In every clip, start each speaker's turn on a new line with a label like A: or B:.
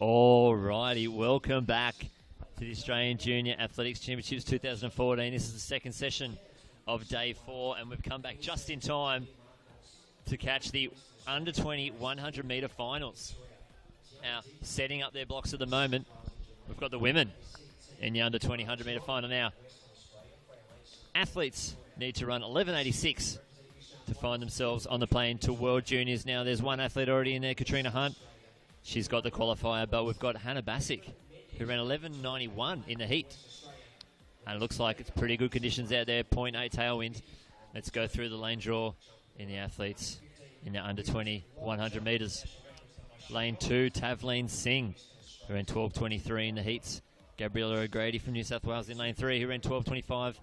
A: Alrighty, welcome back to the Australian Junior Athletics Championships 2014. This is the second session of day 4, and we've come back just in time to catch the under 20 100 metre finals. Now, setting up their blocks at the moment, we've got the women in the under 20 100 metre final. Now, athletes need to run 11.86 to find themselves on the plane to World Juniors. Now, there's one athlete already in there, Katrina Hunt. She's got the qualifier, but we've got Hannah Bassick, who ran 11.91 in the heat. And it looks like it's pretty good conditions out there, 0.8 tailwind. Let's go through the lane draw in the athletes in the under 20 100 metres. Lane 2, Tavleen Singh, who ran 12.23 in the heats. Gabriella O'Grady from New South Wales in lane 3, who ran 12.25.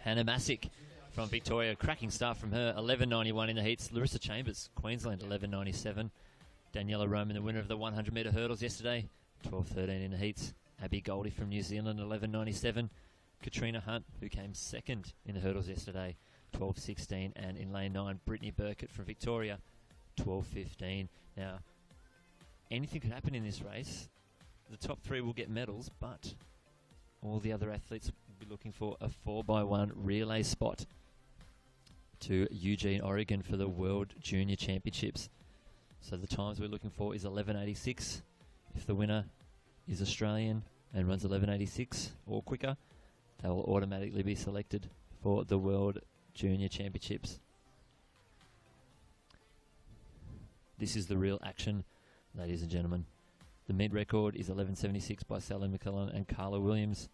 A: Hannah Bassick from Victoria, cracking start from her, 11.91 in the heats. Larissa Chambers, Queensland, 11.97. Daniela Roman, the winner of the 100 metre hurdles yesterday, 12.13 in the heats. Abby Goldie from New Zealand, 11.97. Katrina Hunt, who came second in the hurdles yesterday, 12.16. And in lane 9, Brittany Burkett from Victoria, 12.15. Now, anything could happen in this race. The top 3 will get medals, but all the other athletes will be looking for a 4x1 relay spot to Eugene, Oregon for the World Junior Championships. So the times we're looking for is 11.86. If the winner is Australian and runs 11.86 or quicker, they will automatically be selected for the World Junior Championships. This is the real action, ladies and gentlemen. The mid record is 11.76 by Sally McClellan and Carla Williams.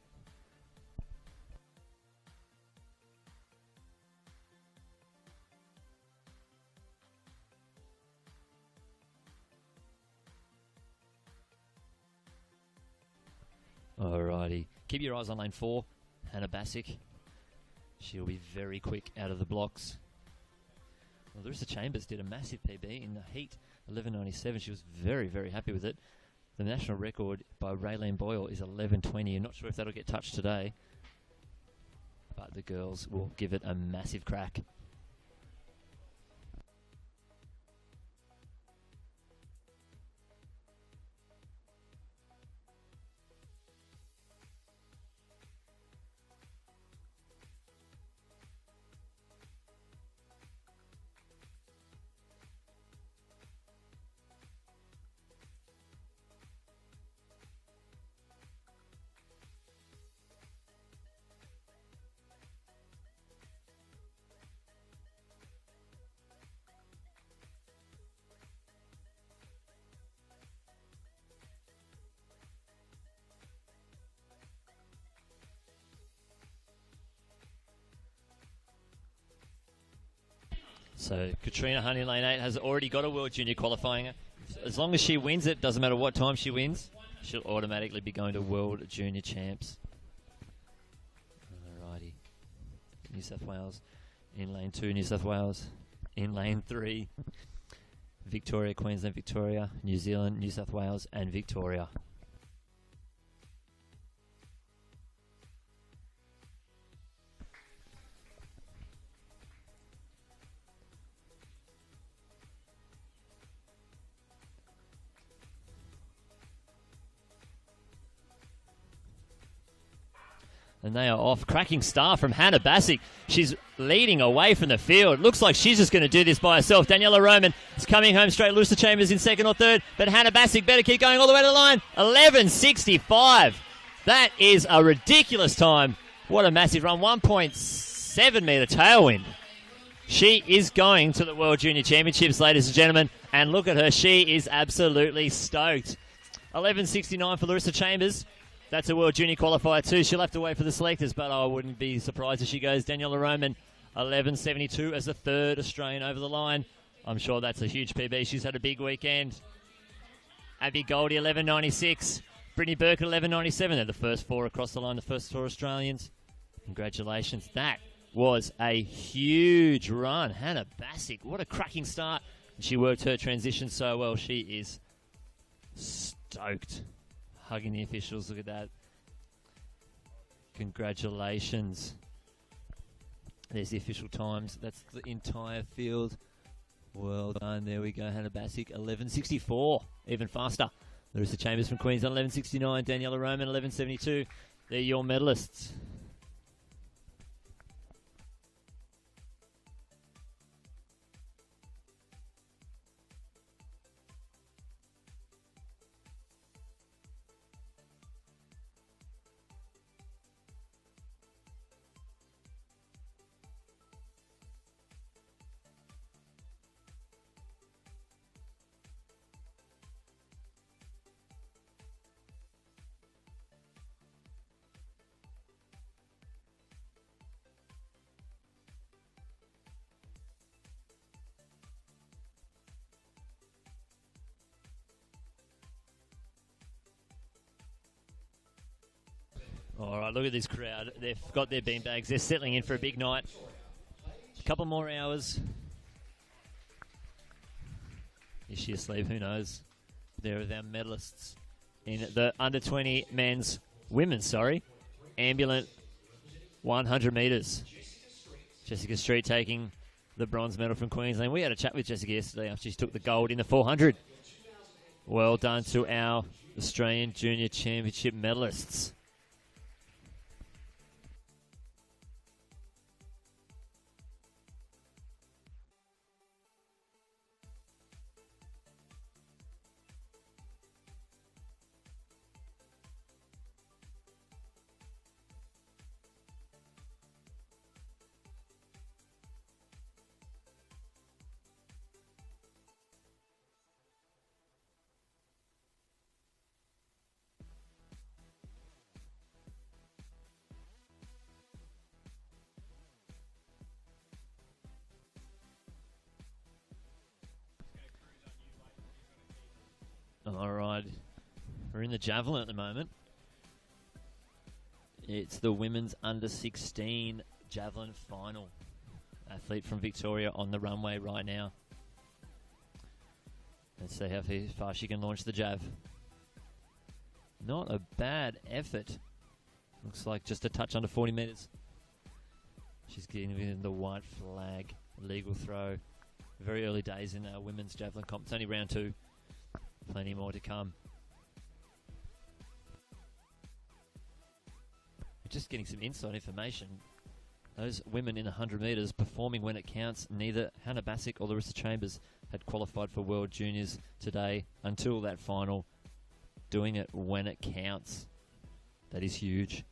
A: Alrighty, keep your eyes on lane 4, Hannah Bassick. She'll be very quick out of the blocks. Well, Larissa Chambers did a massive PB in the heat, 11.97. She was very, very happy with it. The national record by Raylene Boyle is 11.20. I'm not sure if that'll get touched today, but the girls will give it a massive crack. So Katrina Hunt in lane 8 has already got a World Junior qualifying. As long as she wins it, doesn't matter what time she wins, she'll automatically be going to World Junior Champs. Alrighty. New South Wales in lane 2, New South Wales in lane 3. Victoria, Queensland, Victoria, New Zealand, New South Wales and Victoria. And they are off. Cracking start from Hannah Bassick. She's leading away from the field. Looks like she's just going to do this by herself. Daniela Roman is coming home straight. Larissa Chambers in second or third. But Hannah Bassick better keep going all the way to the line. 11.65. That is a ridiculous time. What a massive run. 1.7 metre tailwind. She is going to the World Junior Championships, ladies and gentlemen. And look at her. She is absolutely stoked. 11.69 for Larissa Chambers. That's a World Junior qualifier too. She'll have to wait for the selectors, but I wouldn't be surprised if she goes. Daniela Roman, 11.72 as the third Australian over the line. I'm sure that's a huge PB. She's had a big weekend. Abby Goldie, 11.96. Brittany Burkett, 11.97. They're the first 4 across the line, the first 4 Australians. Congratulations. That was a huge run. Hannah Bassick, what a cracking start. She worked her transition so well. She is stoked. Hugging the officials. Look at that. Congratulations. There's the official times. That's the entire field. Well done. There we go. Hannah Bassick, 11.64. Even faster. Larissa Chambers from Queensland, 11.69. Daniela Roman, 11.72. They're your medalists. All right, look at this crowd. They've got their beanbags. They're settling in for a big night. A couple more hours. Is she asleep? Who knows? There are our medalists in the under-20 women's ambulance 100 metres. Jessica Street taking the bronze medal from Queensland. We had a chat with Jessica yesterday after she took the gold in the 400. Well done to our Australian Junior Championship medalists. All right, we're in the javelin at the moment. It's the women's under-16 javelin final. Athlete from Victoria on the runway right now. Let's see how far she can launch the jav. Not a bad effort. Looks like just a touch under 40 metres. She's getting within the white flag. Legal throw. Very early days in our women's javelin comp. It's only round 2. Plenty more to come. We're just getting some inside information. Those women in the 100 metres performing when it counts. Neither Hannah Bassick or Larissa Chambers had qualified for World Juniors today until that final. Doing it when it counts. That is huge.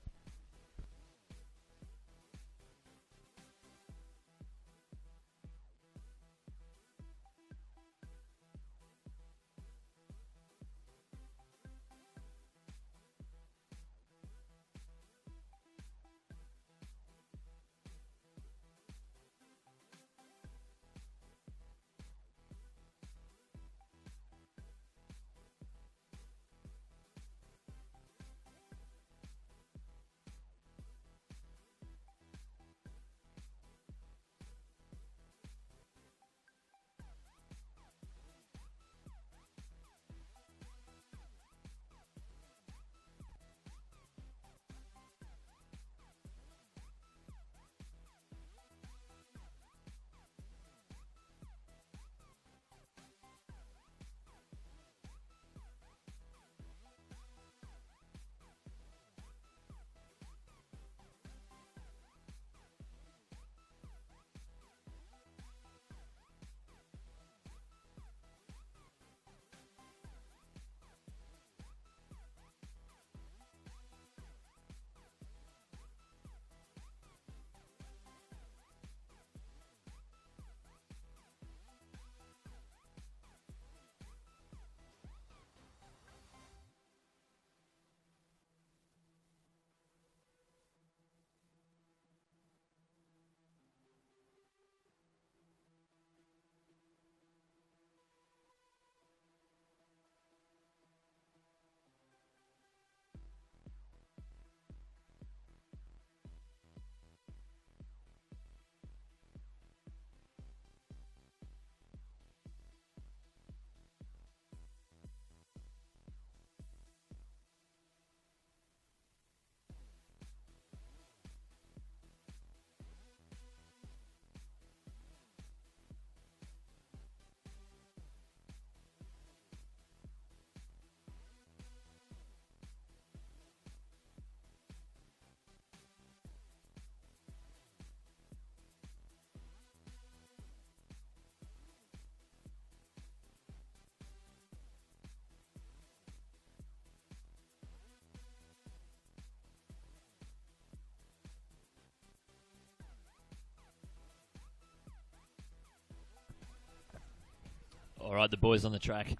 A: All right, the boys on the track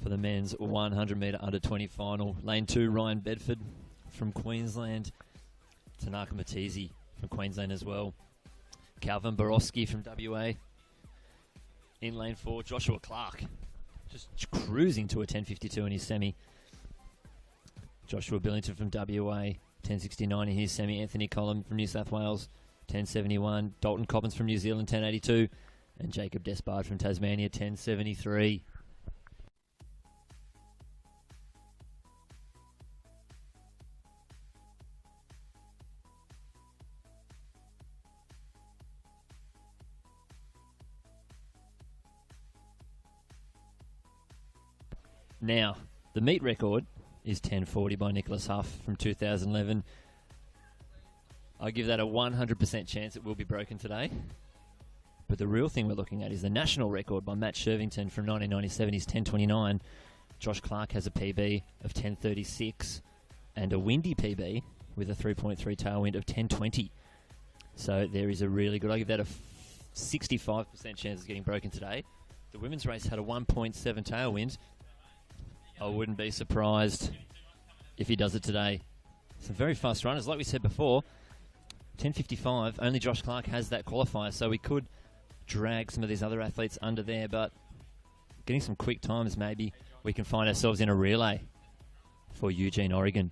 A: for the men's 100-metre under 20 final. Lane 2, Ryan Bedford from Queensland. Tanaka Matizi from Queensland as well. Calvin Borowski from WA. In lane 4, Joshua Clark. Just cruising to a 10.52 in his semi. Joshua Billington from WA. 10.69 in his semi. Anthony Collum from New South Wales. 10.71. Dalton Coppins from New Zealand. 10.82. And Jacob Despard from Tasmania. 10.73. Now, the meet record is 10.40 by Nicholas Huff from 2011. I give that a 100% chance it will be broken today. But the real thing we're looking at is the national record by Matt Shervington from 1997. He's 10.29. Josh Clark has a PB of 10.36 and a windy PB with a 3.3 tailwind of 10.20. So there is a really good, I give that a 65% chance of getting broken today. The women's race had a 1.7 tailwind. I wouldn't be surprised if he does it today. Some very fast runners. Like we said before, 10.55, only Josh Clark has that qualifier, so we could drag some of these other athletes under there, but getting some quick times, maybe we can find ourselves in a relay for Eugene, Oregon.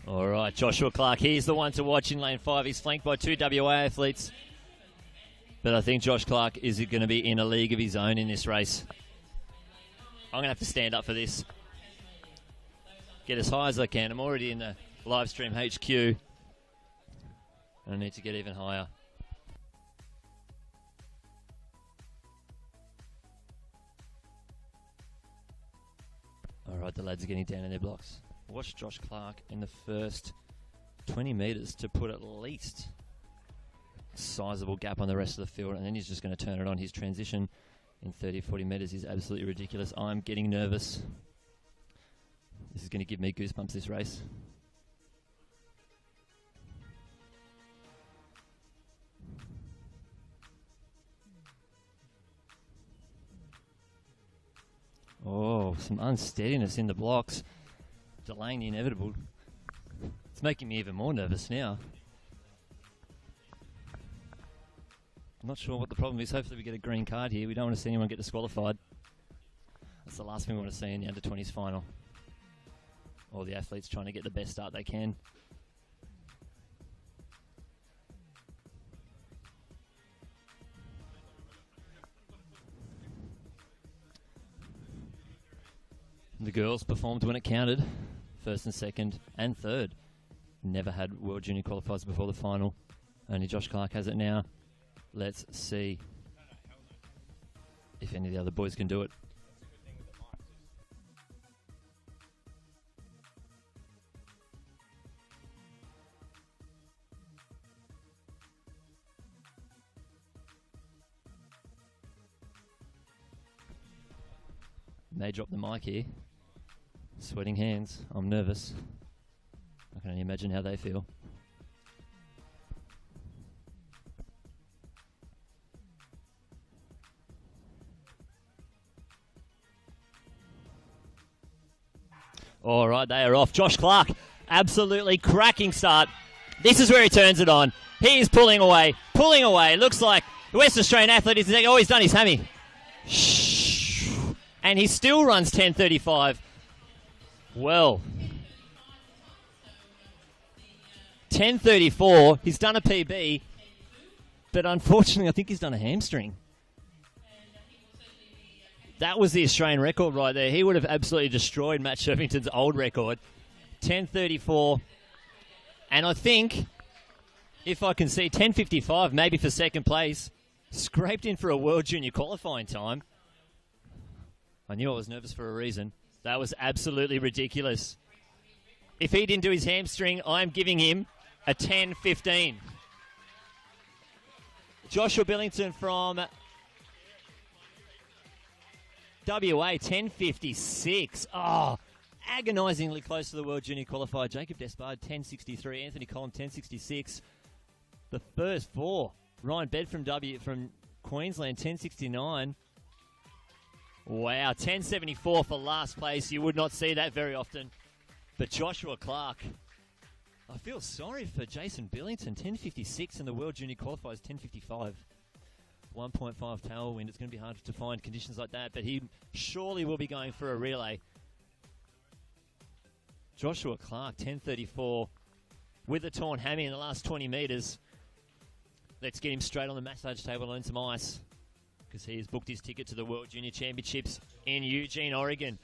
A: All right, Joshua Clark, he's the one to watch in lane 5. He's flanked by 2 WA athletes. But I think Josh Clark is going to be in a league of his own in this race. I'm going to have to stand up for this. Get as high as I can. I'm already in the live stream HQ. I need to get even higher. All right, the lads are getting down in their blocks. Watch Josh Clark in the first 20 metres to put at least a sizable gap on the rest of the field, and then he's just going to turn it on. His transition in 30-40 metres is absolutely ridiculous. I'm getting nervous. This is going to give me goosebumps, this race. Oh, some unsteadiness in the blocks. Delaying the inevitable. It's making me even more nervous now. I'm not sure what the problem is. Hopefully we get a green card here. We don't want to see anyone get disqualified. That's the last thing we want to see in the under-20s final. All the athletes trying to get the best start they can. The girls performed when it counted. First and second and third. Never had World Junior qualifiers before the final. Only Josh Clark has it now. Let's see if any of the other boys can do it. May drop the mic here. Sweating hands. I'm nervous. I can only imagine how they feel. All right, they are off. Josh Clark, absolutely cracking start. This is where he turns it on. He is pulling away. Looks like the West Australian athlete is... Oh, he's done his hammy. And he still runs 10.35. Well, 10.34. He's done a PB, but unfortunately, I think he's done a hamstring. That was the Australian record right there. He would have absolutely destroyed Matt Shervington's old record. 10.34. And I think, if I can see, 10.55, maybe for second place. Scraped in for a World Junior qualifying time. I knew I was nervous for a reason. That was absolutely ridiculous. If he didn't do his hamstring, I'm giving him a 10-15. Joshua Billington from WA, 10.56. Oh, agonisingly close to the World Junior qualifier. Jacob Despard, 10.63. Anthony Collum, 10.66. The first four. Ryan Bed from Queensland, 10.69. Wow, 10.74 for last place. You would not see that very often. But Joshua Clark, I feel sorry for Jason Billington, 10.56, and the World Junior qualifiers, 10.55. 1.5 tailwind. It's going to be hard to find conditions like that, but he surely will be going for a relay. Joshua Clark, 10.34, with a torn hammy in the last 20 metres. Let's get him straight on the massage table and some ice, because he has booked his ticket to the World Junior Championships in Eugene, Oregon.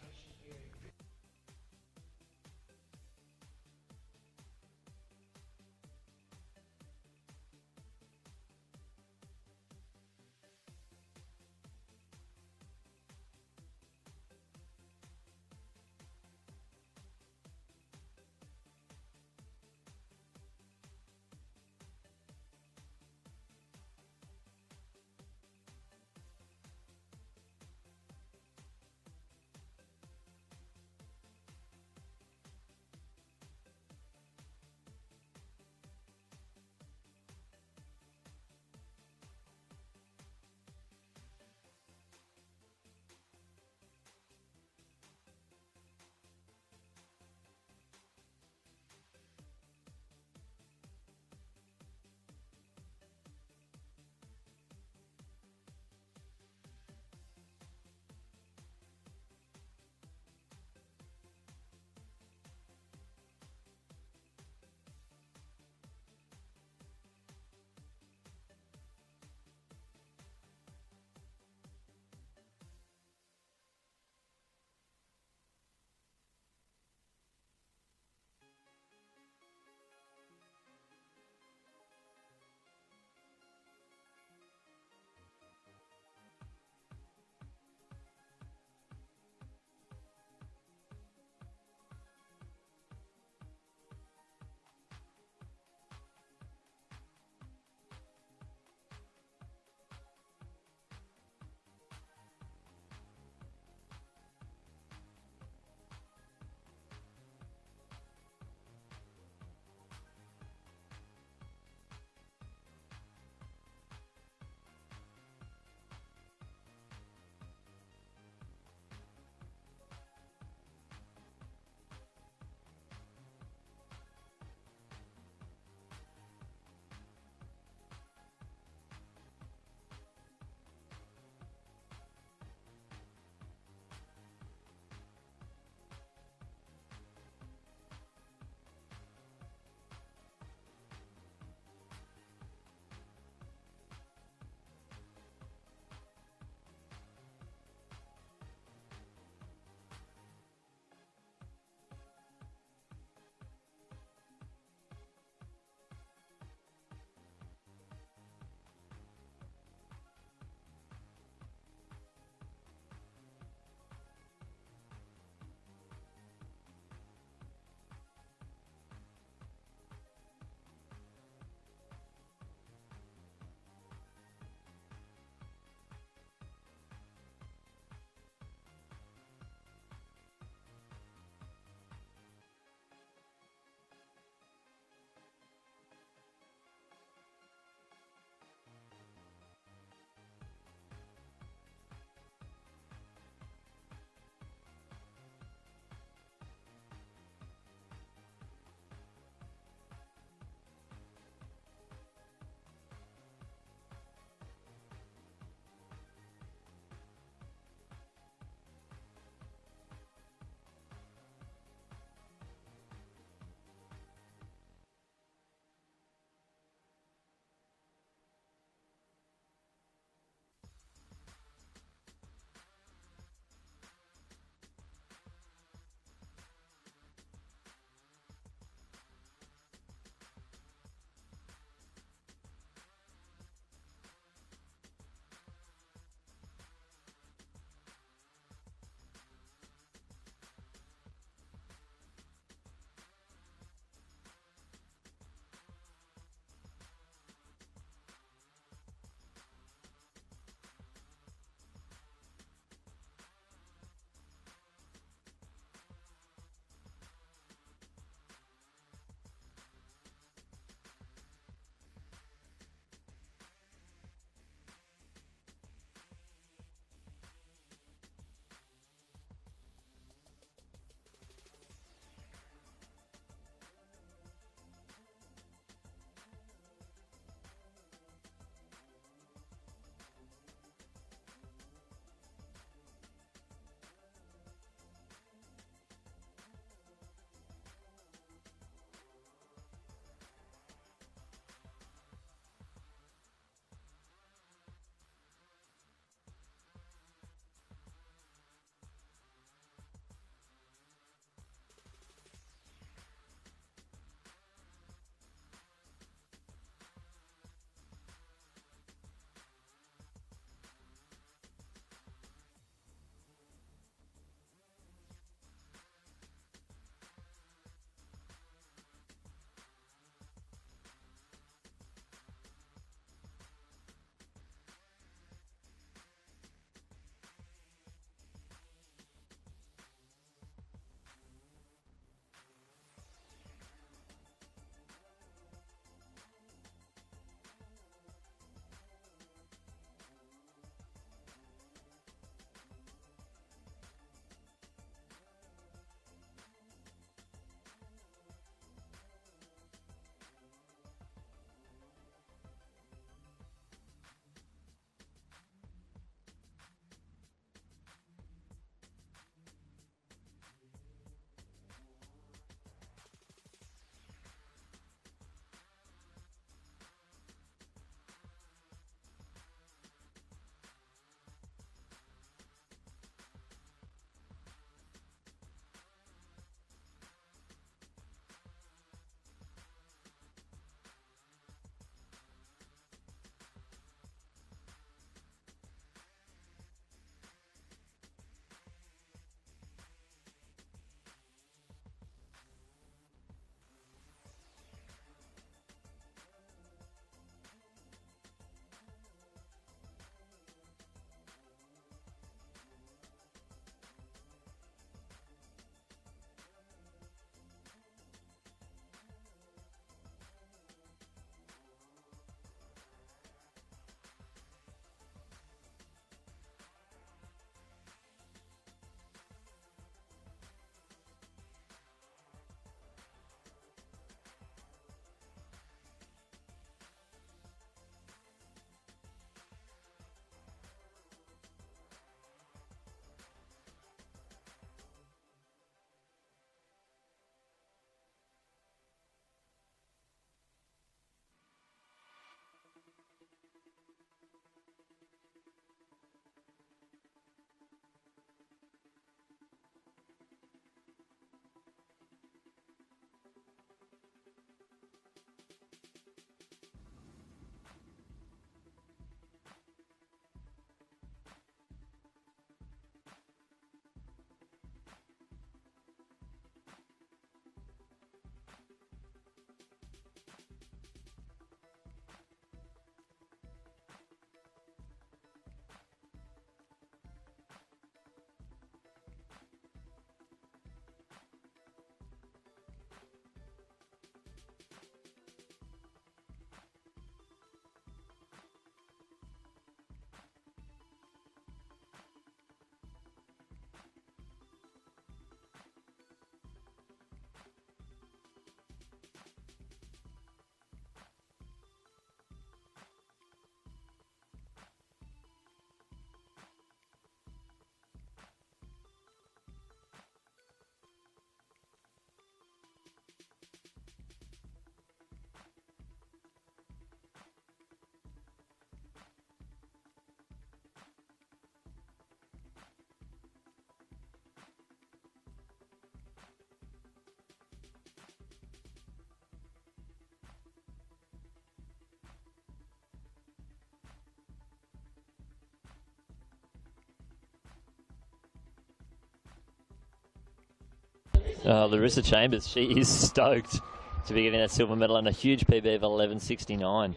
A: Larissa Chambers, she is stoked to be getting that silver medal and a huge PB of 11.69.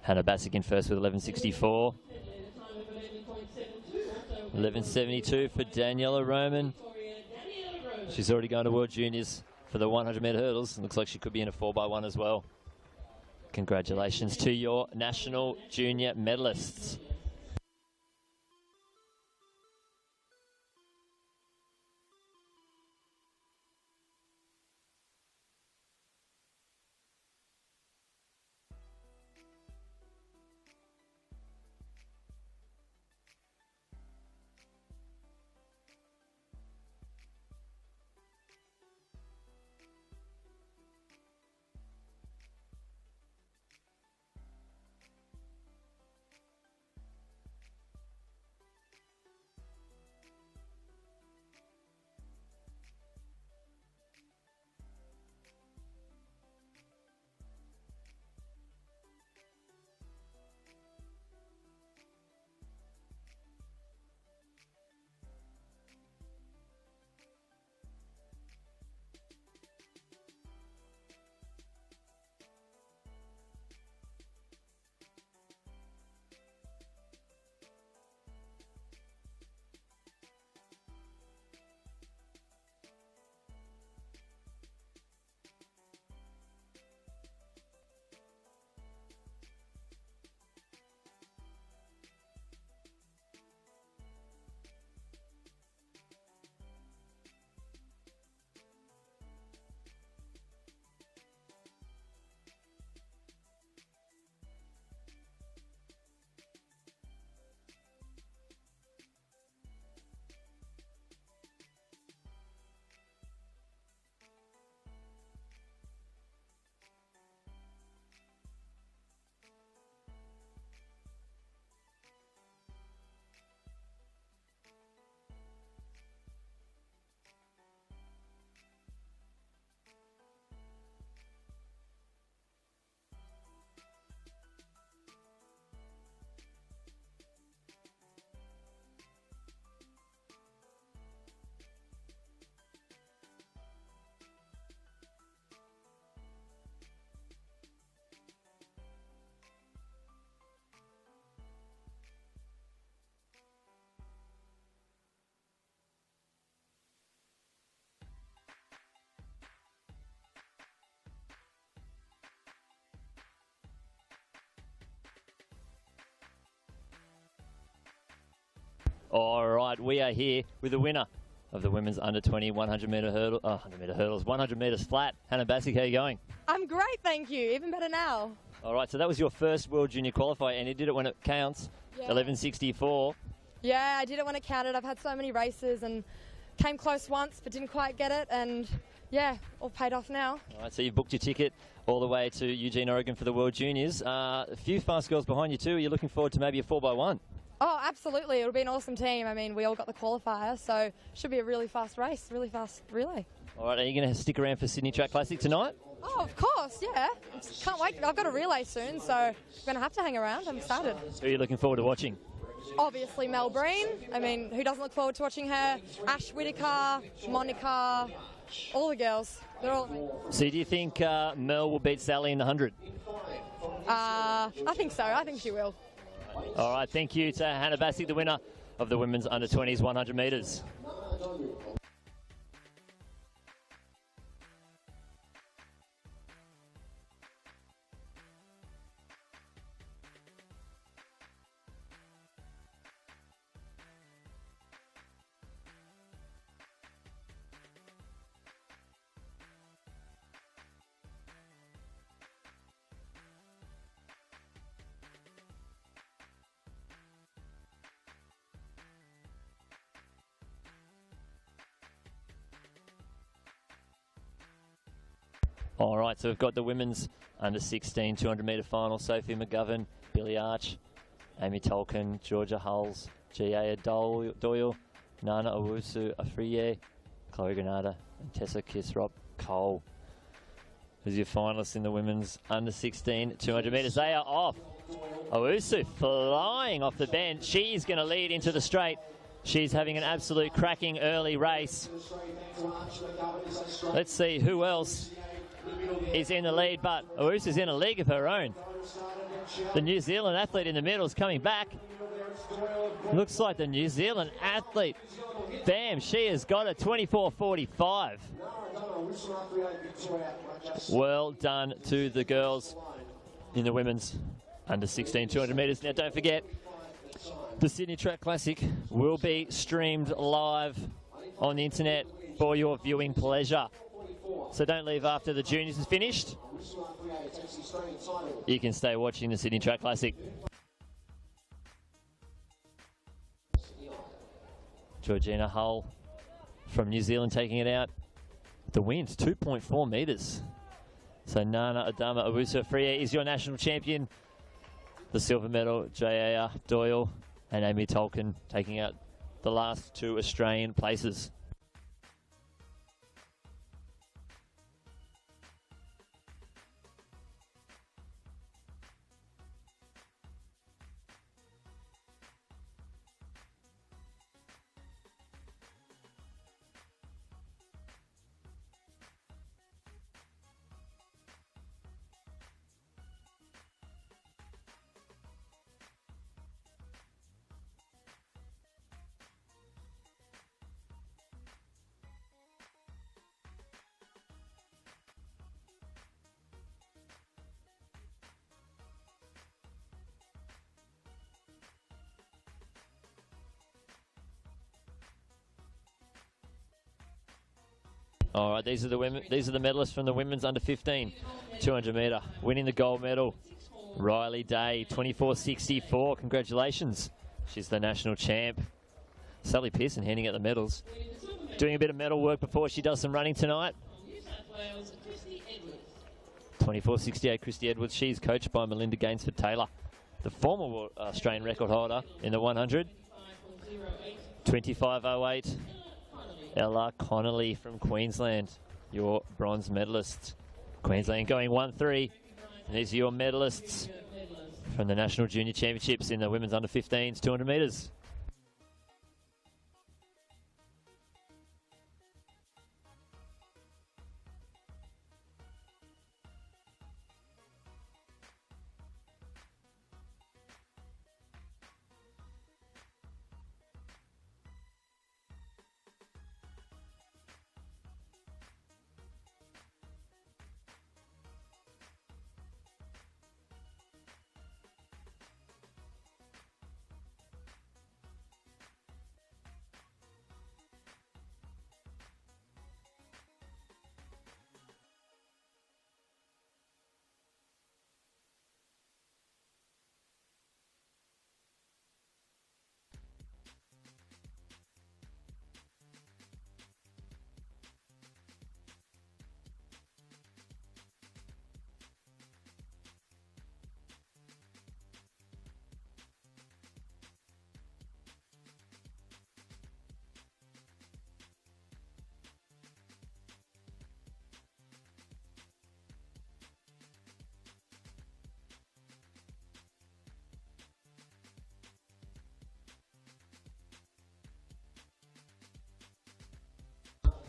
A: Hannah Bassick in first with 11.64. 11.72 for Daniela Roman. She's already going to World Juniors for the 100-metre hurdles. Looks like she could be in a 4x1 as well. Congratulations to your national junior medalists. All right, we are here with the winner of the women's under-20 100-metre hurdle, 100-metre hurdles, 100 metres flat. Hannah Bassick, how are you going?
B: I'm great, thank you. Even better now.
A: All right, so that was your first World Junior qualifier, and you did it when it counts,
B: Yeah.
A: 11.64.
B: Yeah, I did it when it counted. I've had so many races and came close once but didn't quite get it, and yeah, all paid off now.
A: All right, so you've booked your ticket all the way to Eugene, Oregon for the World Juniors. A few fast girls behind you too. Are you looking forward to maybe a 4x1?
B: Oh, absolutely. It'll be an awesome team. I mean, we all got the qualifier, so should be a really fast race, really fast relay.
A: All right, are you going to stick around for Sydney Track Classic tonight?
B: Oh, of course, yeah. Can't wait. I've got a relay soon, so I'm going to have to hang around. I'm excited.
A: Who are you looking forward to watching?
B: Obviously, Mel Breen. I mean, who doesn't look forward to watching her? Ash Whitaker, Monica, all the girls. They're all amazing.
A: So do you think Mel will beat Sally in the 100?
B: I think so. I think she will.
A: All right, thank you to Hannah Bassick, the winner of the women's under-20s 100 metres. All right, so we've got the women's under-16 200-metre final. Sophie McGovern, Billy Arch, Amy Tolkien, Georgia Hulls, G.A. Doyle, Nana Owusu Afriye, Chloe Granada, and Tessa Kisrop Cole. Who's your finalists in the women's under-16 200 metres? They are off. Owusu flying off the bench. She's going to lead into the straight. She's having an absolute cracking early race. Let's see who else is in the lead, but Owusu's in a league of her own. The New Zealand athlete in the middle is coming back. Looks like the New Zealand athlete, bam, she has got a 24:45. Well done to the girls in the women's under 16 200 metres. Now don't forget, the Sydney Track Classic will be streamed live on the internet for your viewing pleasure. So don't leave after the juniors is finished. You can stay watching the Sydney Track Classic. Georgina Hull from New Zealand taking it out. The wind, 2.4 metres. So Nana Adama Owusu Frere is your national champion. The silver medal, J.A.R. Doyle and Amy Tolkien taking out the last two Australian places. All right, these are the women. These are the medalists from the women's under 15 200 metre. Winning the gold medal, Riley Day, 24:64. Congratulations, she's the national champ. Sally Pearson handing out the medals, doing a bit of medal work before she does some running tonight. 24:68, Christy Edwards. She's coached by Melinda Gainsford Taylor, the former Australian record holder in the 100. 25:08. Ella Connolly from Queensland, your bronze medalist. Queensland going 1-3. And these are your medalists from the National Junior Championships in the women's under 15s 200 metres.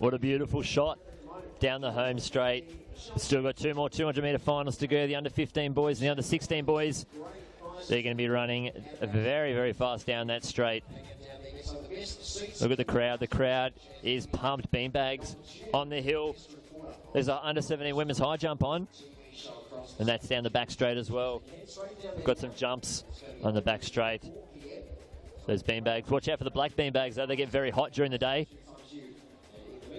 A: What a beautiful shot down the home straight. Still got two more 200 metre finals to go. The under 15 boys and the under 16 boys. They're going to be running very, very fast down that straight. Look at the crowd. The crowd is pumped. Beanbags on the hill. There's an under 17 women's high jump on. And that's down the back straight as well. Got some jumps on the back straight. Those beanbags. Watch out for the black beanbags though. They get very hot during the day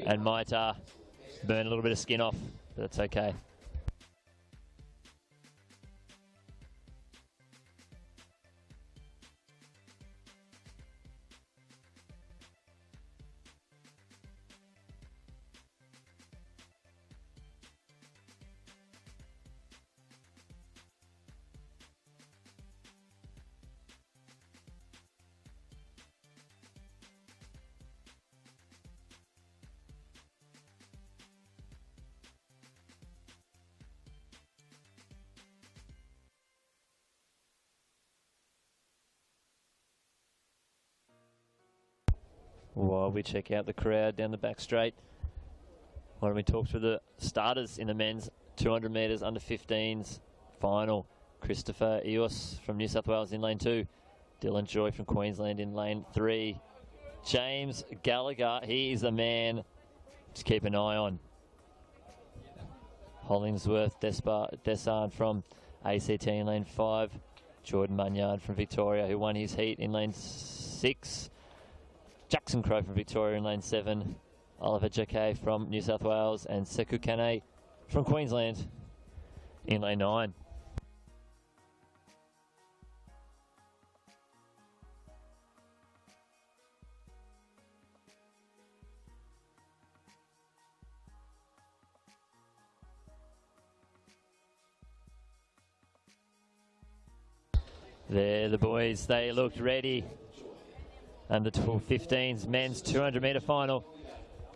A: and might burn a little bit of skin off, but that's okay. While we check out the crowd down the back straight, why don't we talk through the starters in the men's 200 metres under 15s final. Christopher Eos from New South Wales in lane 2. Dylan Joy from Queensland in lane 3. James Gallagher, he is the man to keep an eye on. Hollingsworth Dessard from ACT in lane 5. Jordan Munyard from Victoria, who won his heat in lane 6. Jackson Crow from Victoria in lane 7. Oliver Jacquet from New South Wales, and Sekou Kane from Queensland in lane 9. There, the boys, they looked ready. And the 15s men's 200 metre final.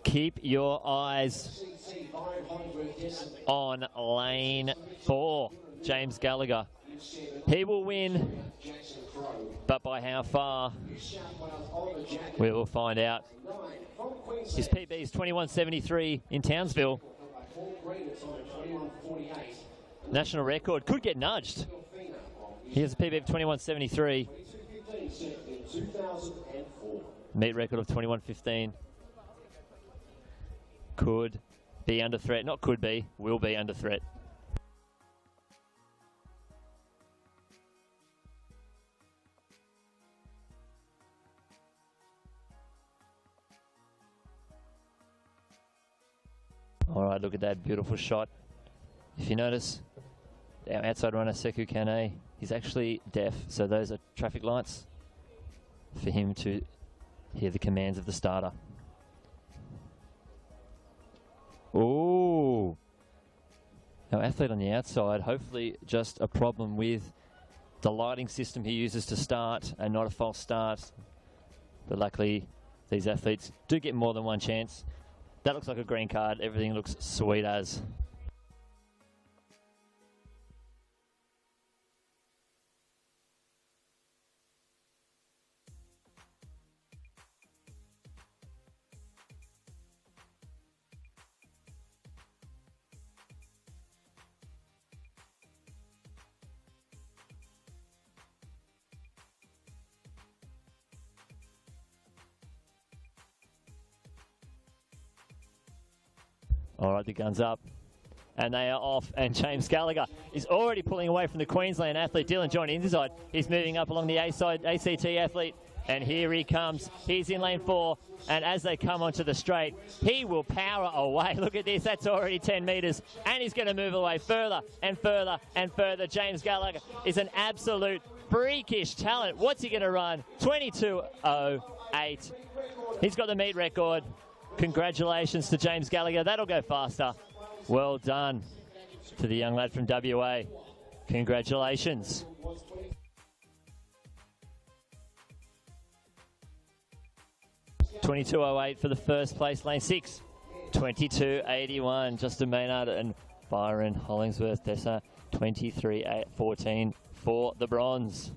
A: Keep your eyes on lane 4. James Gallagher. He will win, but by how far? We will find out. His PB is 21.73 in Townsville. National record could get nudged. He has a PB of 21.73. Meet record of 21.15. Could be under threat. Not could be, will be under threat. All right, look at that beautiful shot. If you notice, our outside runner, Sekou Kane, he's actually deaf, so those are traffic lights for him to hear the commands of the starter. Ooh. Our athlete on the outside, hopefully just a problem with the lighting system he uses to start and not a false start. But luckily, these athletes do get more than one chance. That looks like a green card. Everything looks sweet as. All right, the gun's up. And they are off. And James Gallagher is already pulling away from the Queensland athlete, Dylan John inside. He's moving up along the A-side ACT athlete. And here he comes. He's in lane 4. And as they come onto the straight, he will power away. Look at this. That's already 10 metres. And he's going to move away further and further and further. James Gallagher is an absolute freakish talent. What's he going to run? 22.08. He's got the meet record. Congratulations to James Gallagher. That'll go faster. Well done to the young lad from WA. Congratulations. $22.08 for the first place, lane 6. $22.81. Justin Maynard and Byron Hollingsworth Dessa. $23.14 for the bronze.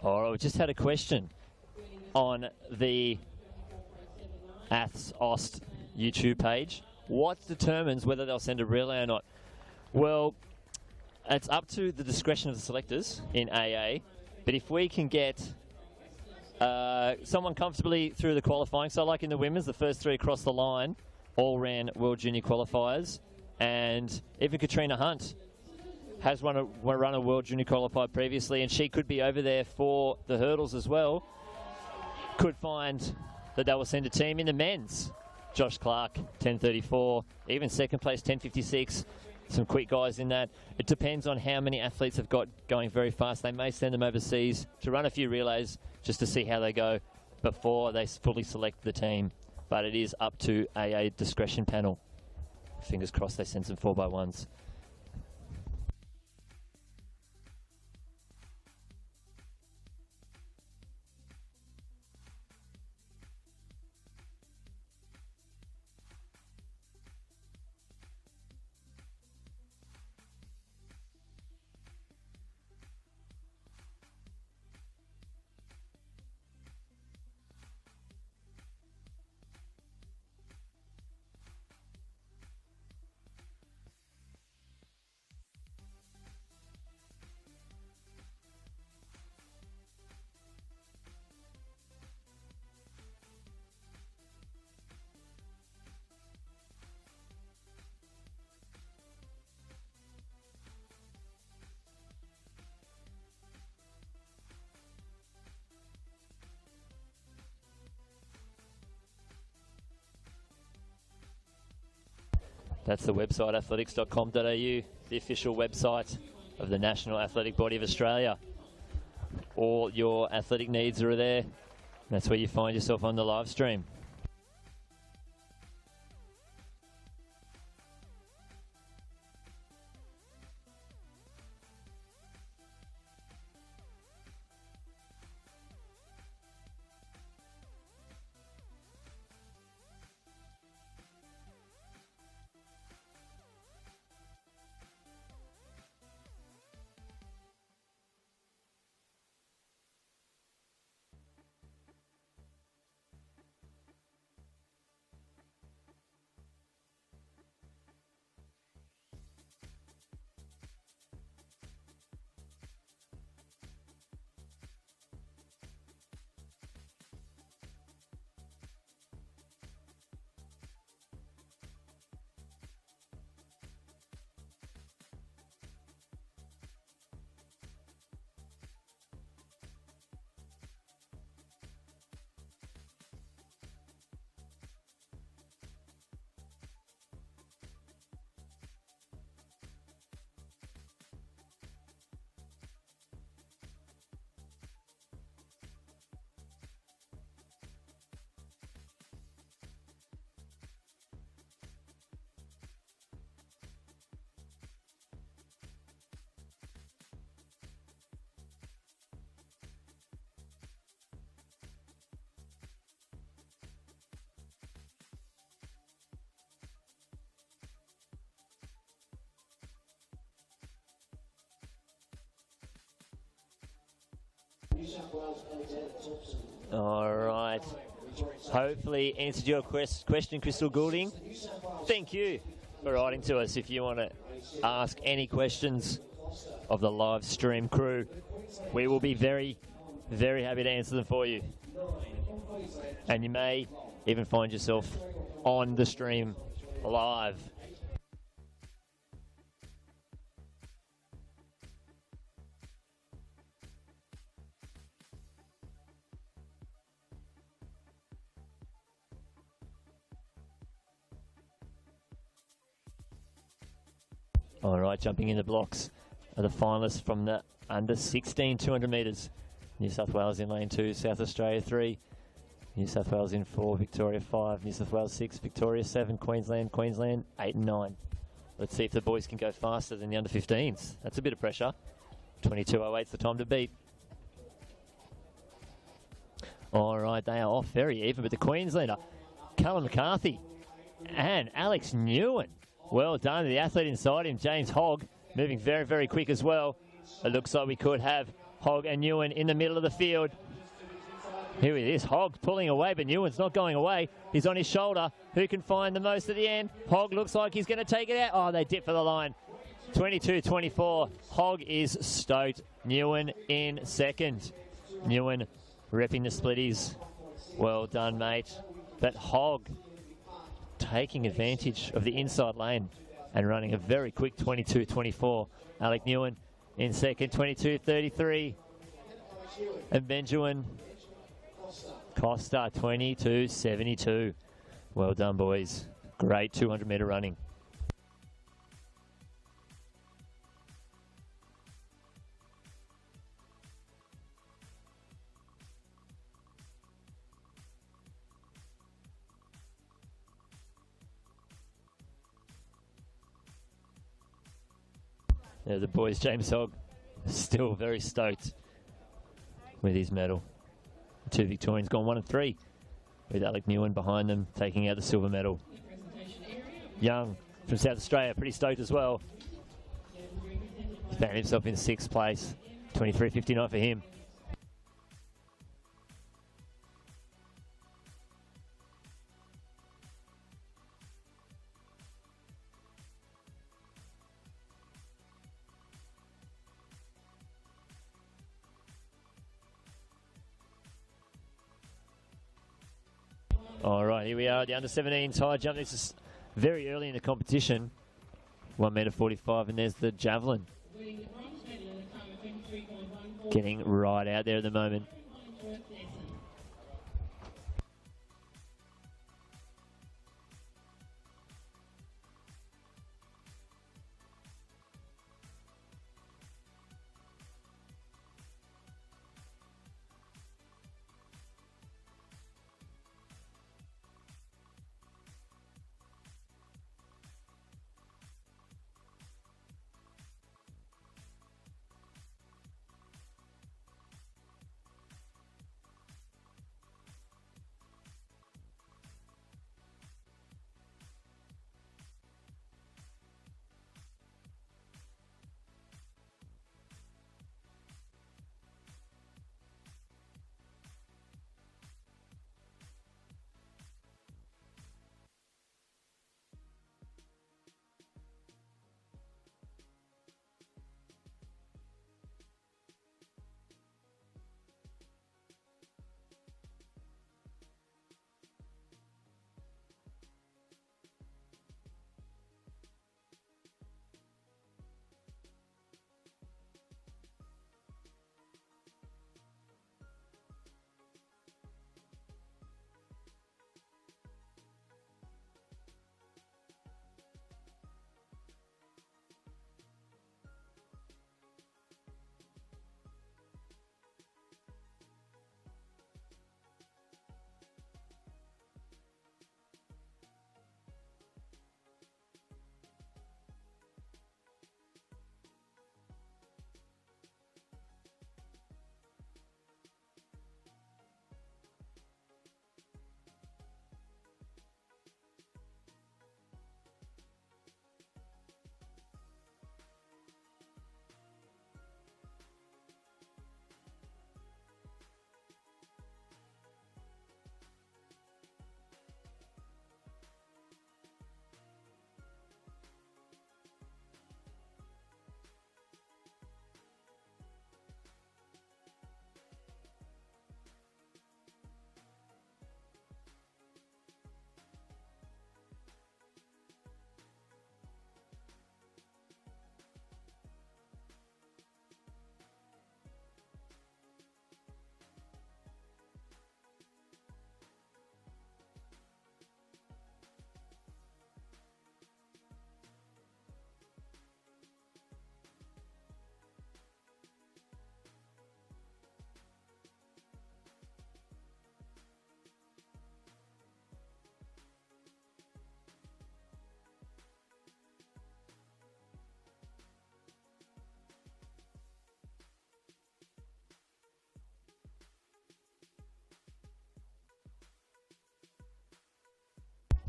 A: All right, we just had a question on the Aths Ost YouTube page. What determines whether they'll send a relay or not? Well, it's up to the discretion of the selectors in AA, but if we can get someone comfortably through the qualifying, so like in the women's, the first 3 across the line all ran World Junior qualifiers, and even Katrina Hunt has run a World Junior qualified previously, and she could be over there for the hurdles as well. Could find that they will send a team in the men's. Josh Clark, 10:34. Even second place, 10:56. Some quick guys in that. It depends on how many athletes have got going very fast. They may send them overseas to run a few relays just to see how they go before they fully select the team. But it is up to a discretion panel. Fingers crossed they send some 4x1s. That's the website, athletics.com.au, the official website of the National Athletic Body of Australia. All your athletic needs are there. That's where you find yourself on the live stream. All right. Hopefully answered your question, Crystal Goulding. Thank you for writing to us. If you want to ask any questions of the live stream crew, we will be very, very happy to answer them for you. And you may even find yourself on the stream live. All right, jumping in the blocks are the finalists from the under 16 200 metres. New South Wales in lane 2, South Australia 3, New South Wales in 4, Victoria 5, New South Wales 6, Victoria 7, Queensland 8 and 9. Let's see if the boys can go faster than the under 15s. That's a bit of pressure. 22.08's the time to beat. All right, they are off very even, but the Queenslander, Callum McCarthy and Alex Newen. Well done to the athlete inside him, James Hogg, moving very, very quick as well. It looks like we could have Hogg and Newen in the middle of the field. Here it is, Hogg pulling away, but Newen's not going away. He's on his shoulder. Who can find the most at the end? Hogg looks like he's going to take it out. Oh, they dip for the line. 22-24. Hogg is stoked. Newen in second. Newen repping the splitties. Well done, mate. But Hogg taking advantage of the inside lane and running a very quick 22-24. Alec Newen in second, 22-33. And Benjamin Costa, 22-72. Well done, boys. Great 200-metre running. Yeah, the boys, James Hogg, still very stoked with his medal. The two Victorians gone 1 and 3, with Alec Newen behind them taking out the silver medal. Young from South Australia, pretty stoked as well. He's found himself in 6th place, 23.59 for him. All right, here we are, the under-17s high jump. This is very early in the competition. 1.45 metre, and there's the javelin. Getting right out there at the moment.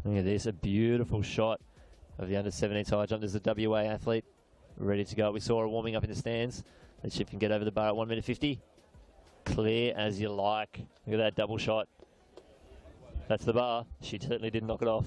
A: Look at this, a beautiful shot of the under-17 high jump. There's a WA athlete ready to go. We saw her warming up in the stands. Let's see if we can get over the bar at 1 minute 50. Clear as you like. Look at that double shot. That's the bar. She certainly didn't knock it off.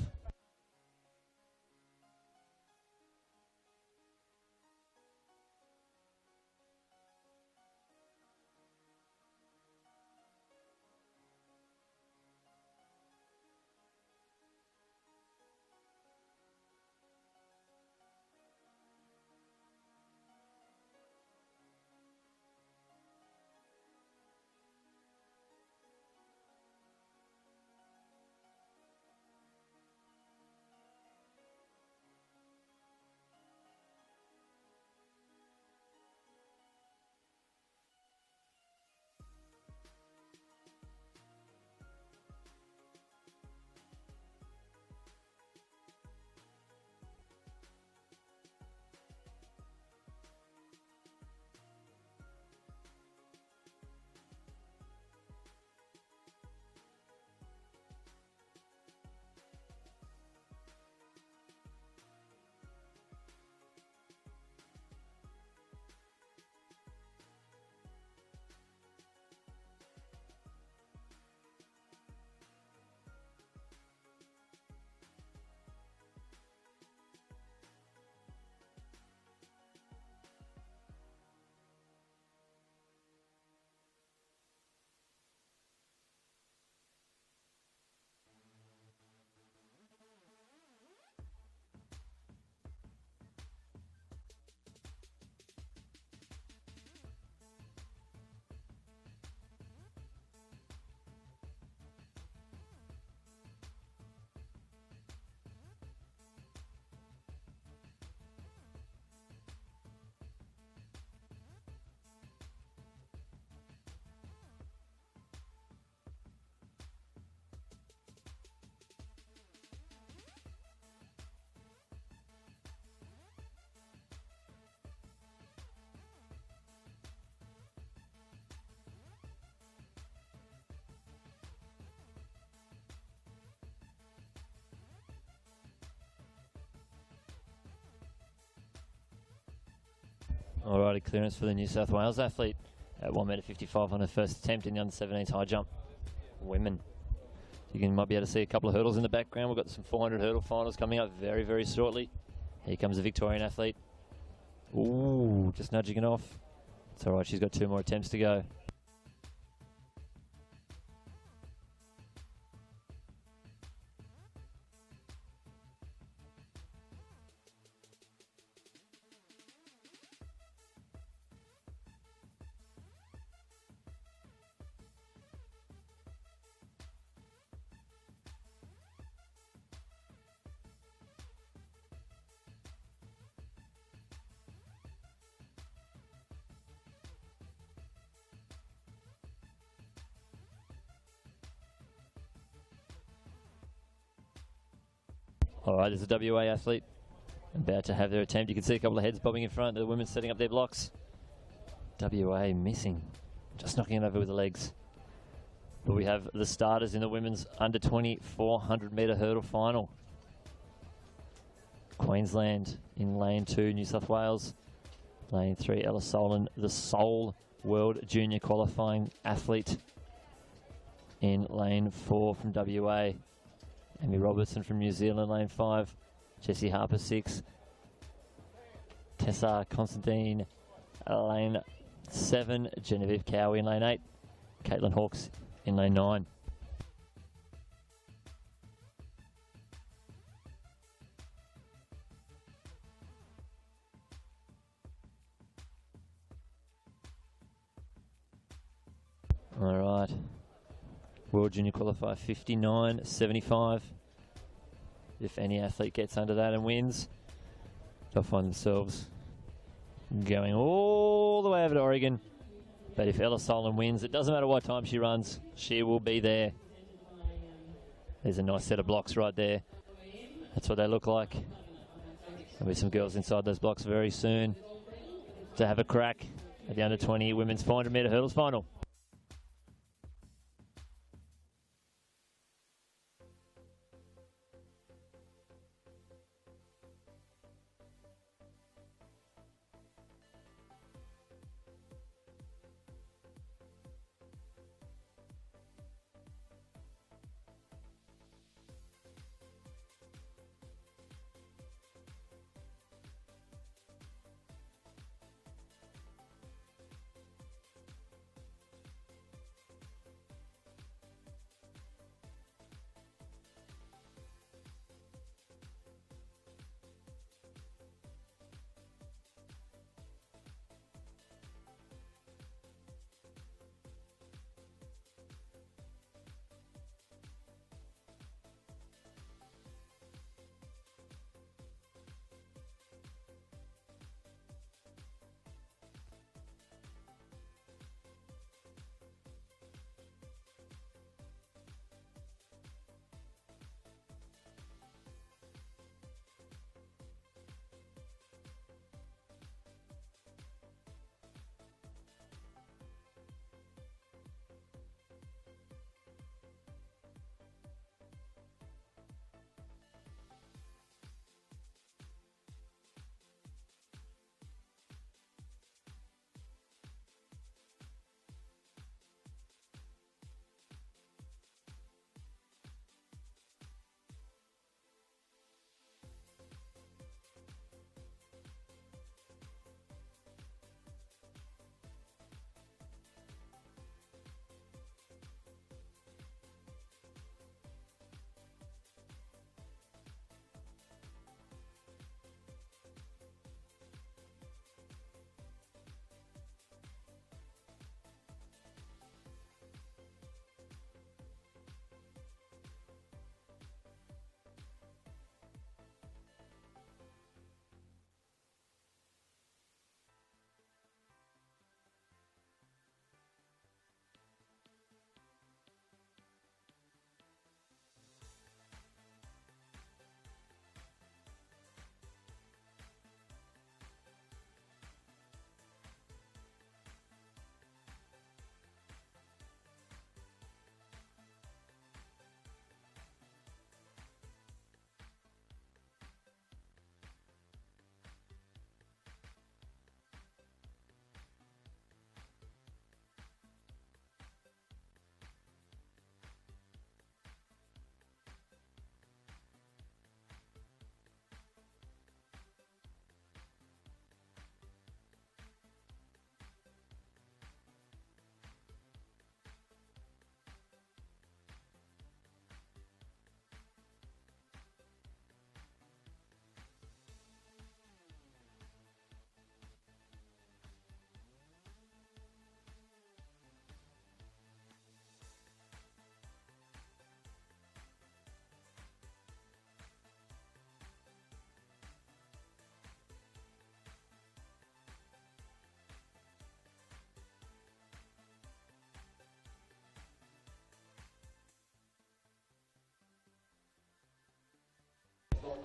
A: Alrighty, clearance for the New South Wales athlete at 1.55 on her first attempt in the under-17s high jump. Women. You might be able to see a couple of hurdles in the background. We've got some 400 hurdle finals coming up very, very shortly. Here comes the Victorian athlete. Ooh, just nudging it off. It's alright, she's got 2 more attempts to go. All right, there's a WA athlete about to have their attempt. You can see a couple of heads bobbing in front. The women setting up their blocks. WA missing. Just knocking it over with the legs. But we have the starters in the women's under 20 400 metre hurdle final. Queensland in lane 2, New South Wales. Lane 3, Ella Solon, the sole World Junior qualifying athlete. In lane 4 from WA. Amy Robertson from New Zealand, lane 5. Jessie Harper, 6. Tessa Constantine, lane 7. Genevieve Cowie in lane 8. Caitlin Hawkes in lane 9. All right. World Junior qualifier 59.75. If any athlete gets under that and wins, they'll find themselves going all the way over to Oregon. But if Ella Solon wins, it doesn't matter what time she runs, she will be there. There's a nice set of blocks right there. That's what they look like. There'll be some girls inside those blocks very soon to have a crack at the under 20 women's 400 metre hurdles final.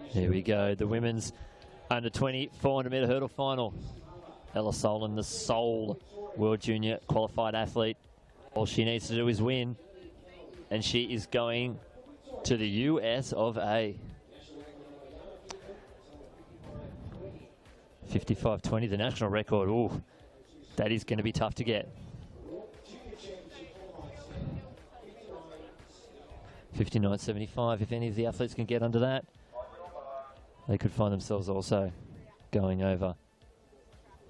A: Here we go, the women's under 20 400 metre hurdle final. Ella Solon, the sole World Junior qualified athlete. All she needs to do is win, and she is going to the US of A. 55.20, the national record. Ooh, that is going to be tough to get. 59.75, if any of the athletes can get under that, they could find themselves also going over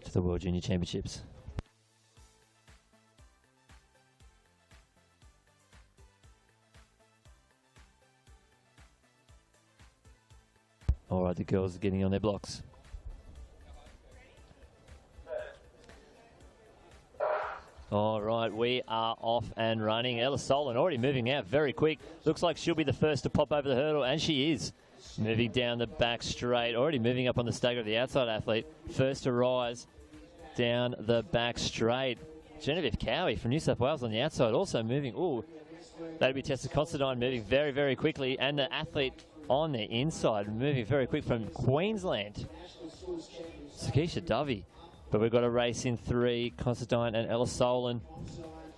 A: to the World Junior Championships. All right, the girls are getting on their blocks. All right, we are off and running. Ella Solon already moving out very quick. Looks like she'll be the first to pop over the hurdle, and she is. Moving down the back straight, already moving up on the stagger of the outside athlete. First to rise down the back straight. Genevieve Cowie from New South Wales on the outside, also moving. Ooh, that'll be Tessa Considine moving very, very quickly. And the athlete on the inside moving very quick from Queensland, Sakisha Dovey. But we've got a race in 3, Considine and Ella Solon.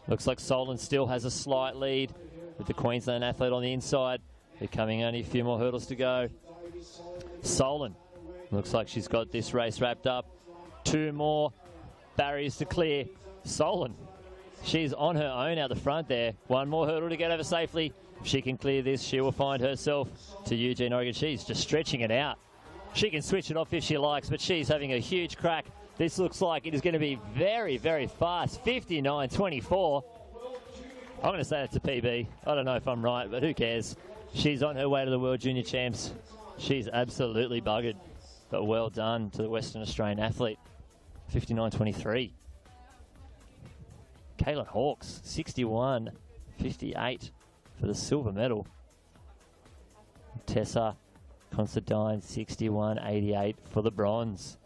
A: Looks like Solon still has a slight lead with the Queensland athlete on the inside. They're coming only a few more hurdles to go. Solon looks like she's got this race wrapped up. 2 more barriers to clear. Solon, she's on her own out the front there. 1 more hurdle to get over safely. If she can clear this, she will find herself to Eugene, Oregon. She's just stretching it out. She can switch it off if she likes, but she's having a huge crack. This looks like it is going to be very, very fast. 59.24. I'm going to say that's a PB. I don't know if I'm right, but who cares? She's on her way to the World Junior Champs. She's absolutely buggered, but well done to the Western Australian athlete. 59.23. Caitlin Hawkes, 61.58 for the silver medal. Tessa Considine, 61.88 for the bronze.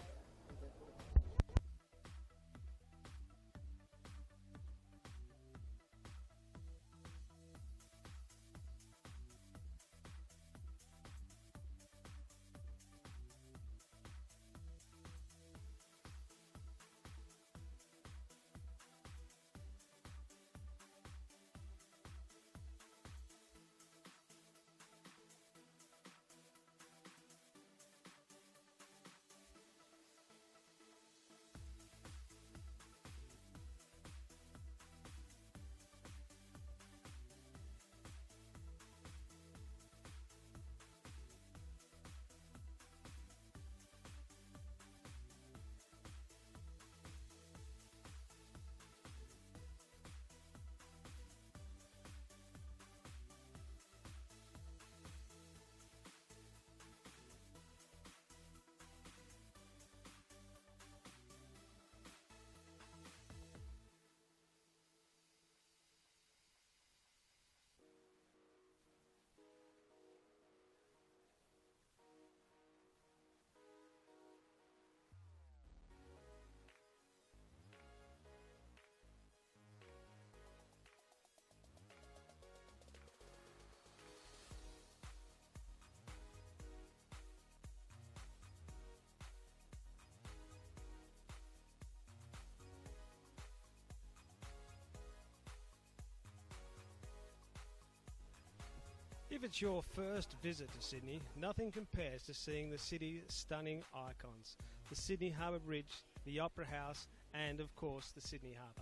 C: If it's your first visit to Sydney, nothing compares to seeing the city's stunning icons. The Sydney Harbour Bridge, the Opera House, and of course the Sydney Harbour.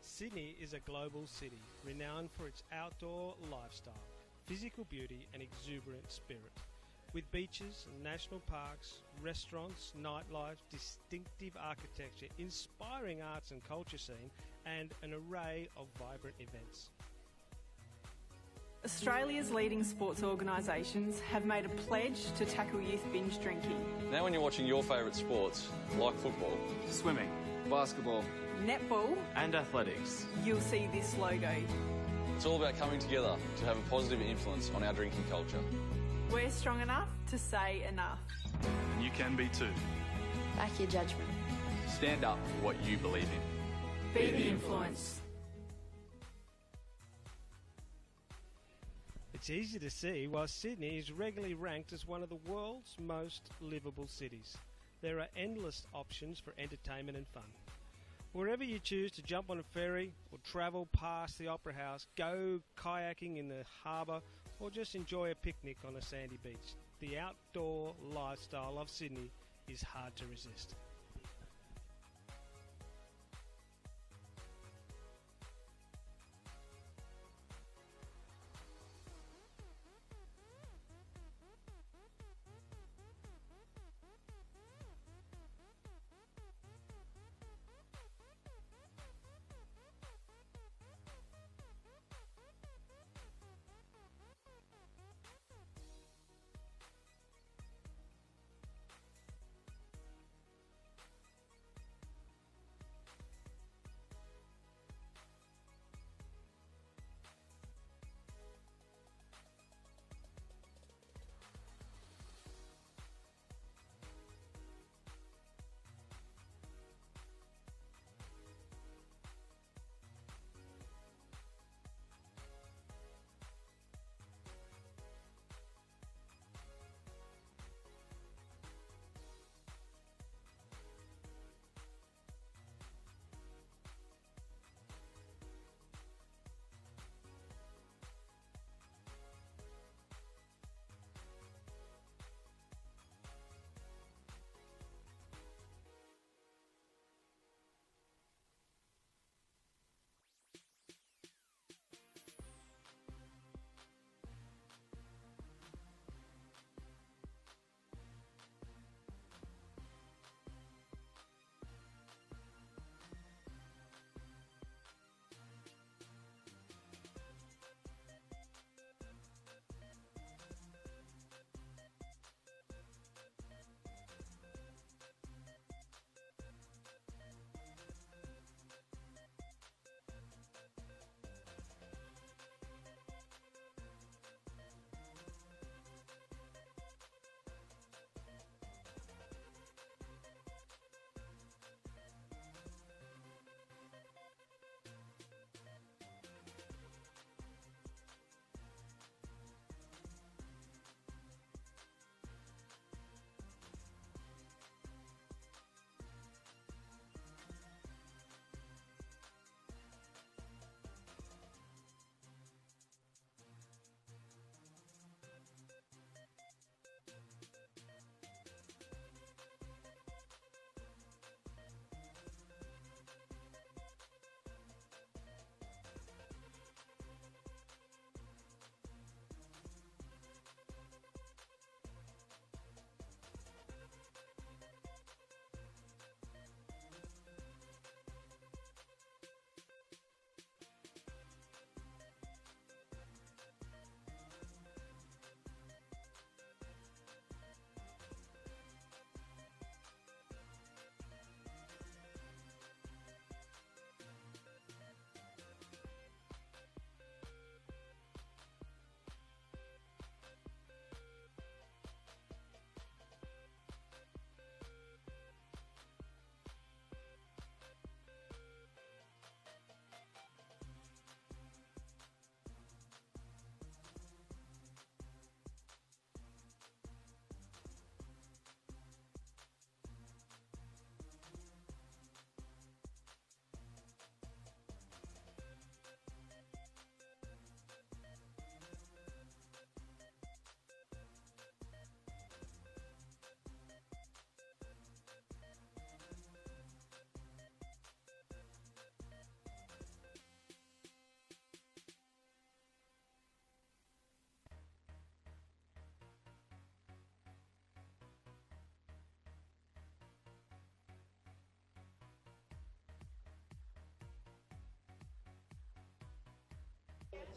C: Sydney is a global city, renowned for its outdoor lifestyle, physical beauty and exuberant spirit. With beaches, national parks, restaurants, nightlife, distinctive architecture, inspiring arts and culture scene, and an array of vibrant events.
D: Australia's leading sports organisations have made a pledge to tackle youth binge drinking.
E: Now when you're watching your favourite sports, like football,
F: swimming, basketball,
D: netball
F: and athletics,
D: you'll see this logo.
E: it's all about coming together to have a positive influence on our drinking culture.
D: We're strong enough to say enough.
F: and you can be too.
B: Back your judgment.
F: Stand up for what you believe in.
D: Be the influence.
C: It's easy to see why Sydney is regularly ranked as one of the world's most livable cities. There are endless options for entertainment and fun. Wherever you choose to jump on a ferry or travel past the Opera House, go kayaking in the harbour or just enjoy a picnic on a sandy beach, the outdoor lifestyle of Sydney is hard to resist.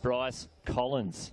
A: Bryce Collins.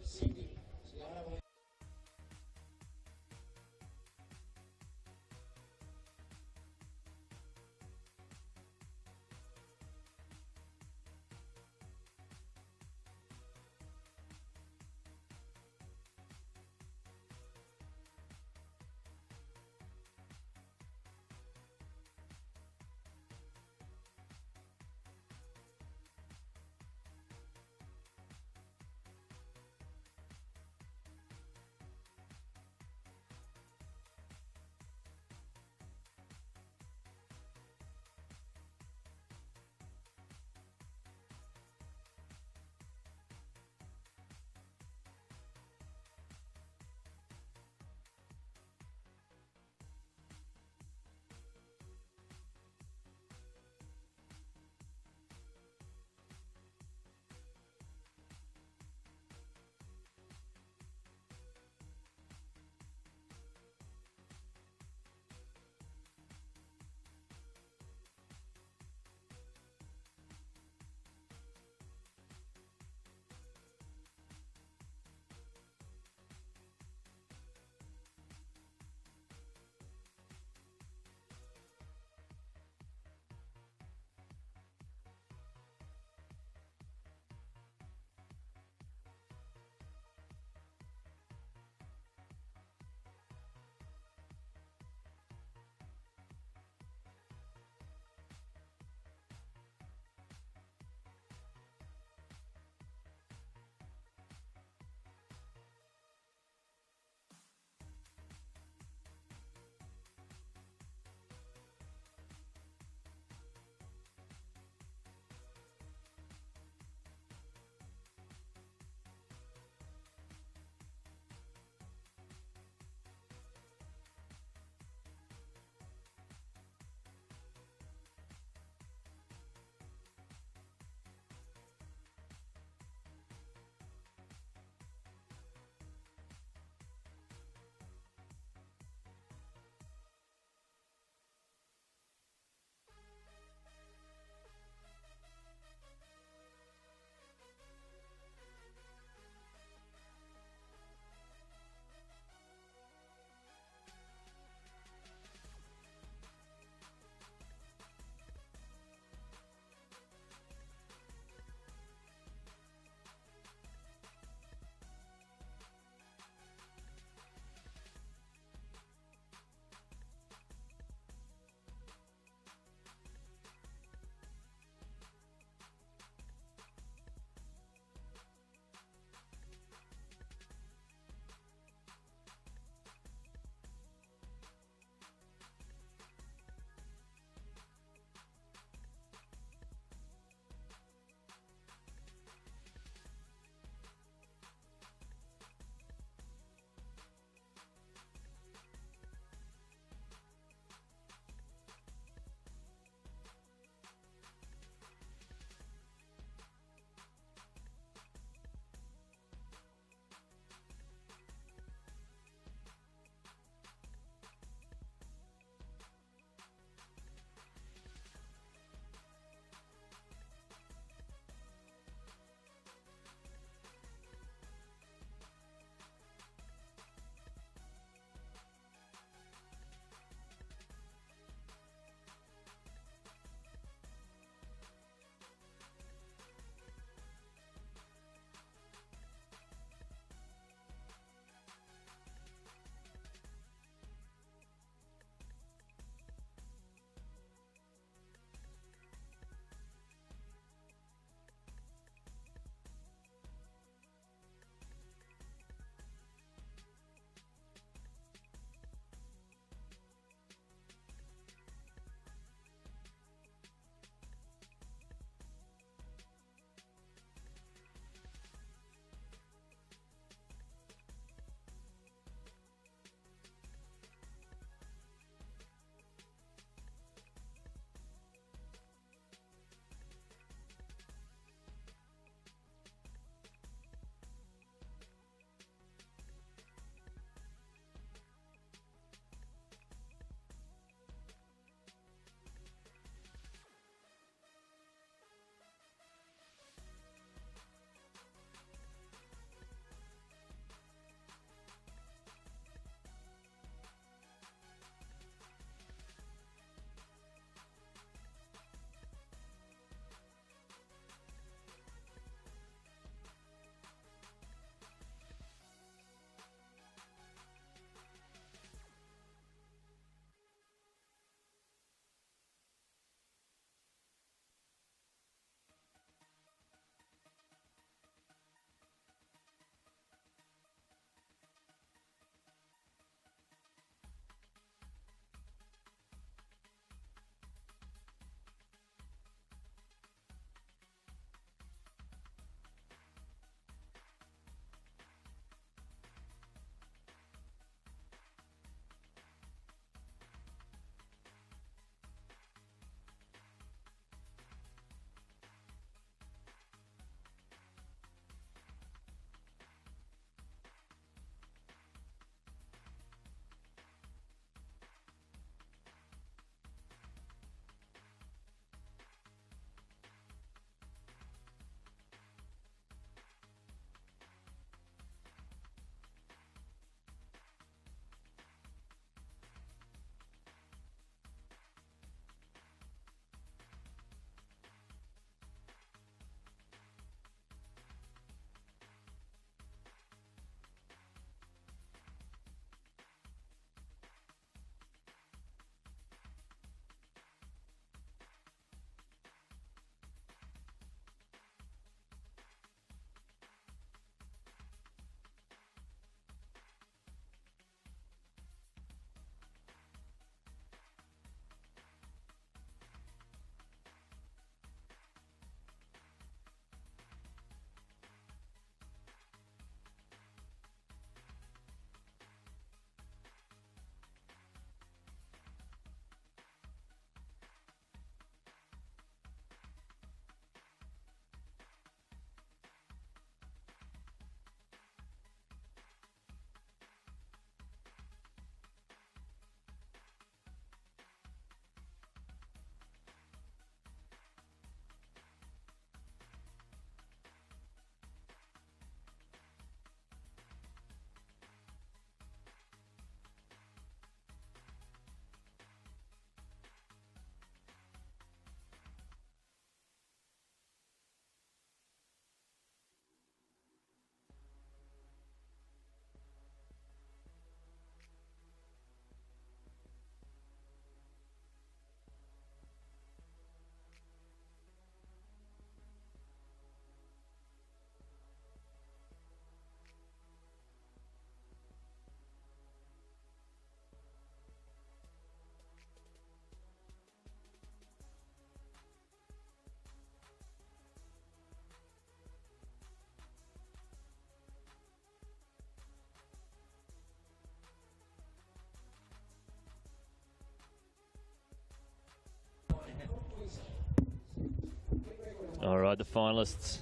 A: All right, the finalists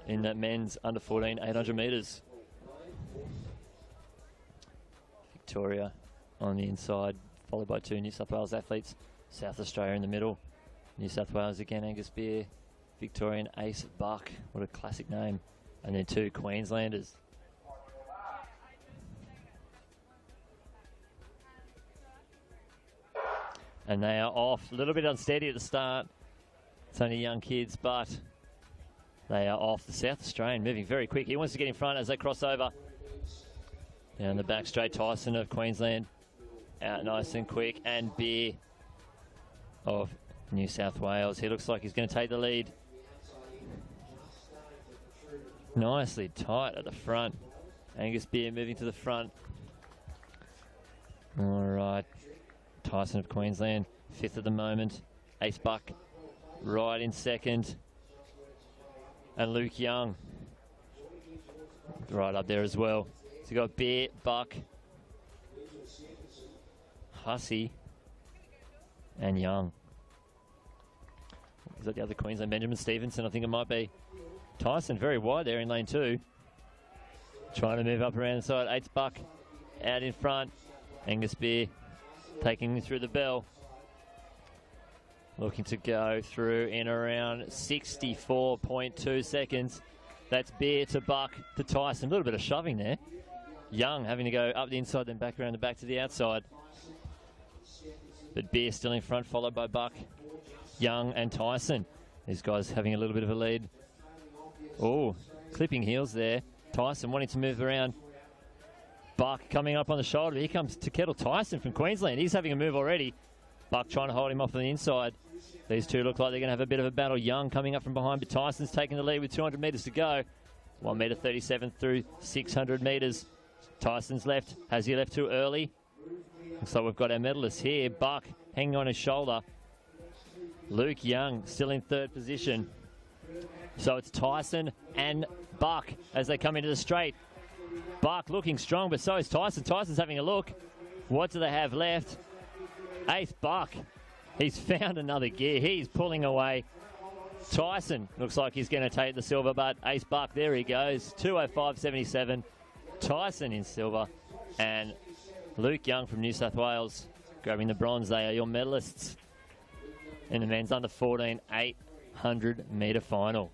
A: in that men's under 14 800 metres. Victoria on the inside, followed by 2 New South Wales athletes. South Australia in the middle. New South Wales again, Angus Beer. Victorian Ace Buck. What a classic name. And then 2 Queenslanders. And they are off. A little bit unsteady at the start. It's only young kids, but they are off. The South Australian moving very quick. He wants to get in front as they cross over. Down the back straight, Tyson of Queensland. Out nice and quick. And Beer of New South Wales. He looks like he's going to take the lead. Nicely tight at the front. Angus Beer moving to the front. All right. Tyson of Queensland, 5th at the moment. Ace Buck right in 2nd. And Luke Young right up there as well. So you've got Beer, Buck, Hussey, and Young. Is that the other Queensland? Benjamin Stevenson, I think it might be. Tyson very wide there in lane 2. Trying to move up around the side. Ace Buck out in front. Angus Beer taking him through the bell. Looking to go through in around 64.2 seconds. That's Beer to Buck to Tyson. A little bit of shoving there. Young having to go up the inside, then back around the back to the outside. But Beer still in front, followed by Buck, Young and Tyson. These guys having a little bit of a lead. Oh, clipping heels there. Tyson wanting to move around. Buck coming up on the shoulder. Here comes Kettle Tyson from Queensland. He's having a move already. Buck trying to hold him off on the inside. These two look like they're going to have a bit of a battle. Young coming up from behind, but Tyson's taking the lead with 200 metres to go. 1 metre 37 through 600 metres. Tyson's left. Has he left too early? Looks like we've got our medalists here. Buck hanging on his shoulder. Luke Young still in 3rd position. So it's Tyson and Buck as they come into the straight. Buck looking strong, but so is Tyson. Tyson's having a look. What do they have left? Ace Buck. He's found another gear. He's pulling away. Tyson looks like he's going to take the silver, but Ace Buck, there he goes. 2:05.77. Tyson in silver. And Luke Young from New South Wales grabbing the bronze. They are your medalists in the men's under 14 800 metre final.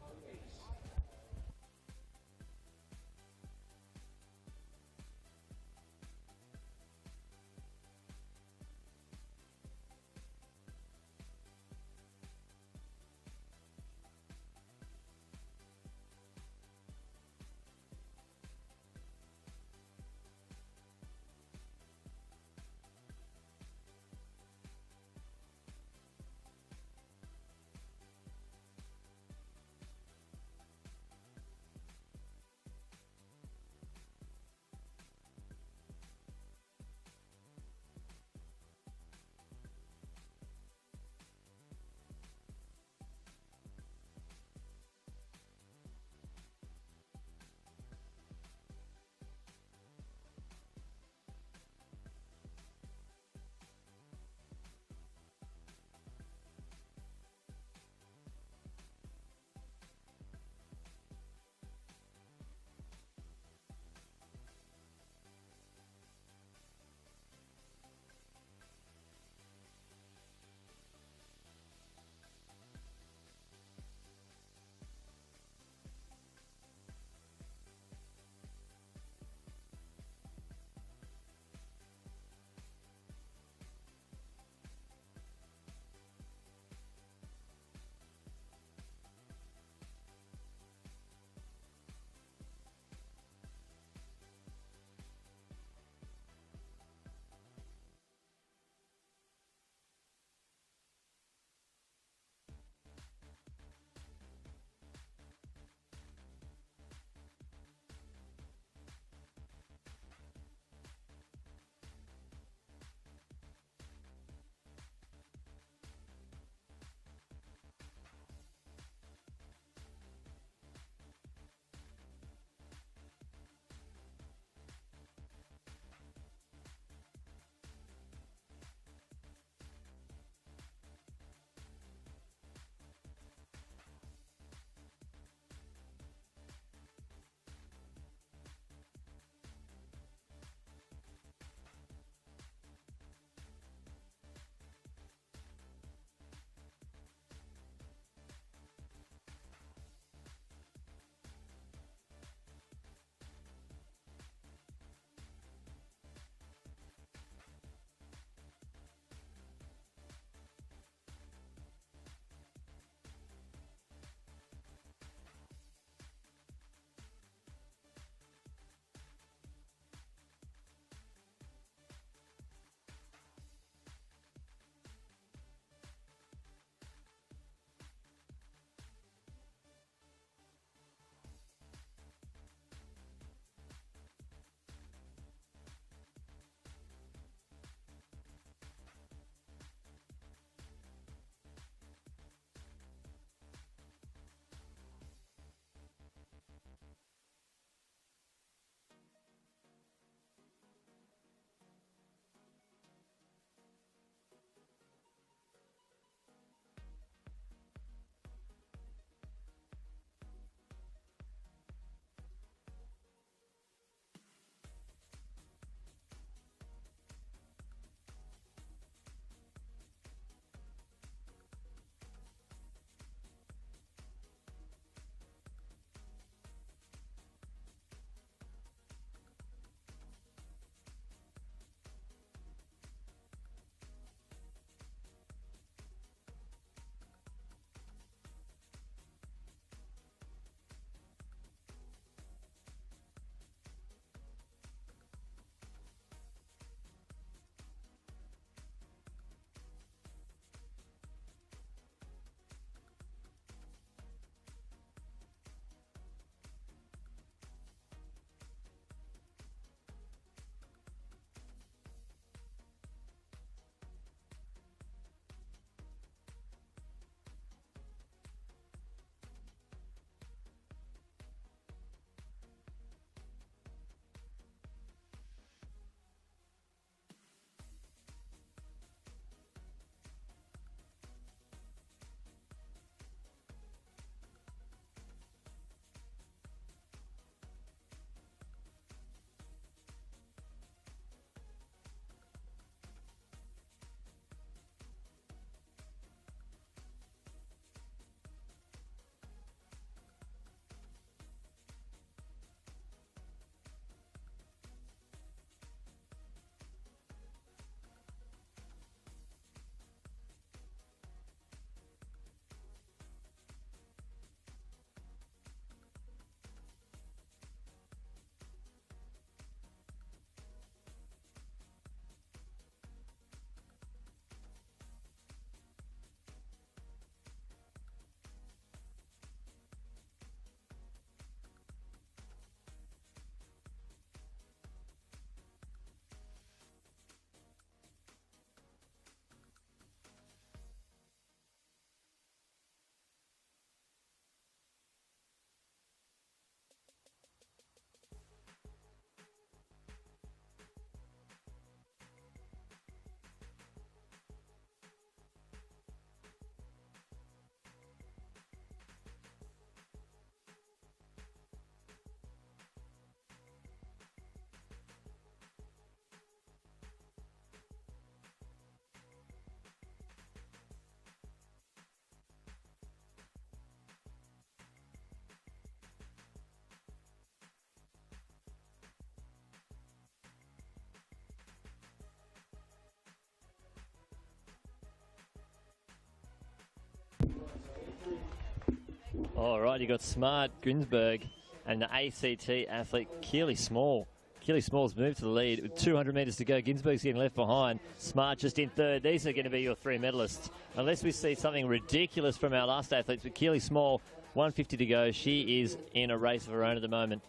A: All right, you got Smart, Ginsberg, and the ACT athlete Keely Small. Keely Small's moved to the lead with 200 metres to go. Ginsberg's getting left behind. Smart just in third. These are going to be your 3 medalists. Unless we see something ridiculous from our last athletes, but Keely Small, 150 to go. She is in a race of her own at the moment.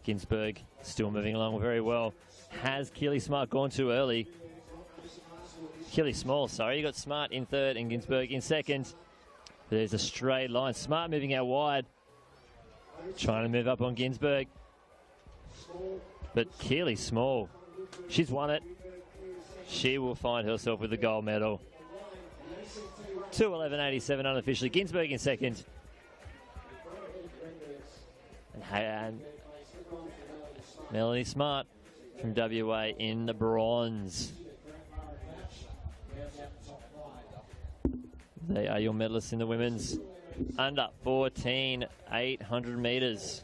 A: Ginsberg still moving along very well. Has Keely Smart gone too early? Keely Small, sorry. You got Smart in third and Ginsberg in second. There's a straight line. Smart moving out wide. Trying to move up on Ginsberg. But Keely Small, she's won it. She will find herself with the gold medal. 2:11.87 unofficially. Ginsberg in second. And Melanie Smart from WA in the bronze. They are your medalists in the women's under 14 800 metres.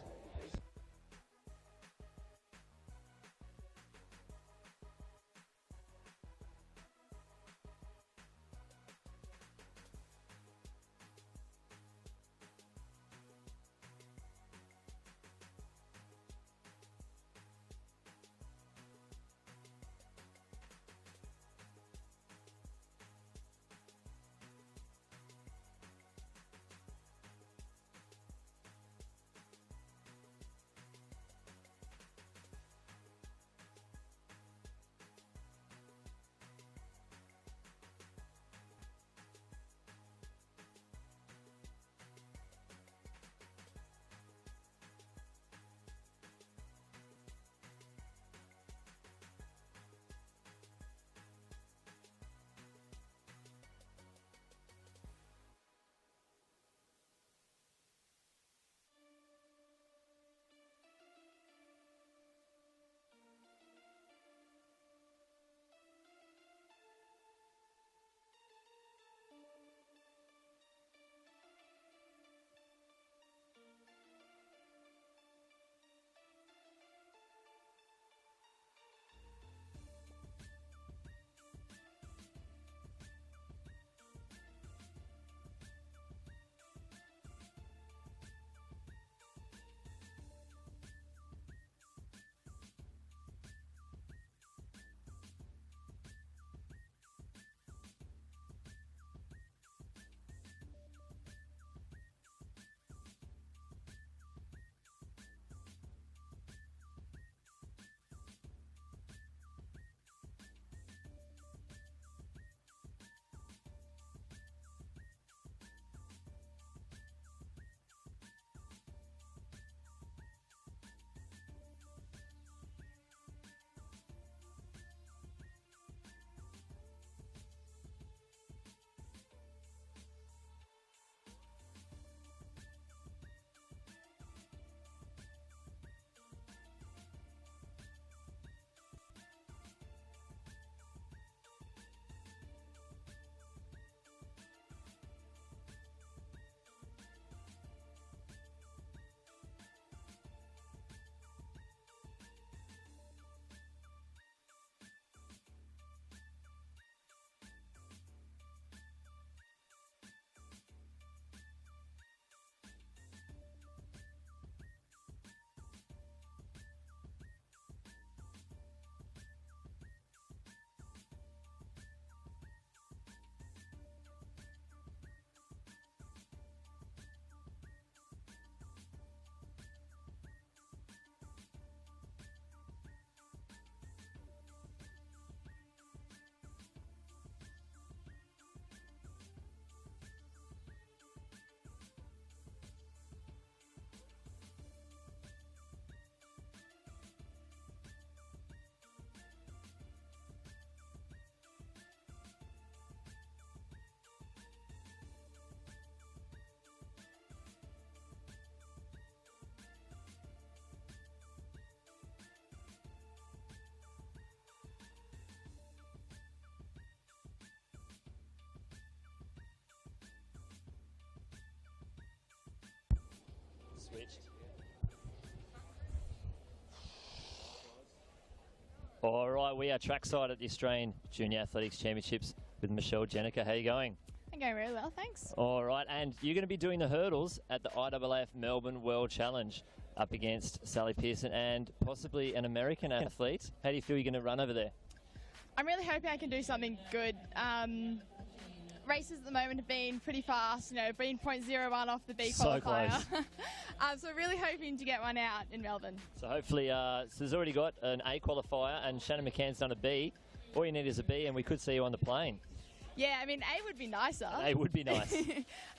A: Switched. All right, we are trackside at the Australian Junior Athletics Championships with Michelle Jenica. How are you going?
G: I'm going really well, thanks.
A: All right, and you're going to be doing the hurdles at the IAAF Melbourne World Challenge up against Sally Pearson and possibly an American athlete. How do you feel you're going to run over there?
G: I'm really hoping I can do something good. Races at the moment have been pretty fast, been 0.01 off the B
A: So
G: qualifier.
A: close.
G: So really hoping to get one out in Melbourne.
A: So hopefully, so there's already got an A qualifier and Shannon McCann's done a B. All you need is a B and we could see you on the plane.
G: Yeah, I mean, A would be nicer.
A: A would be nice.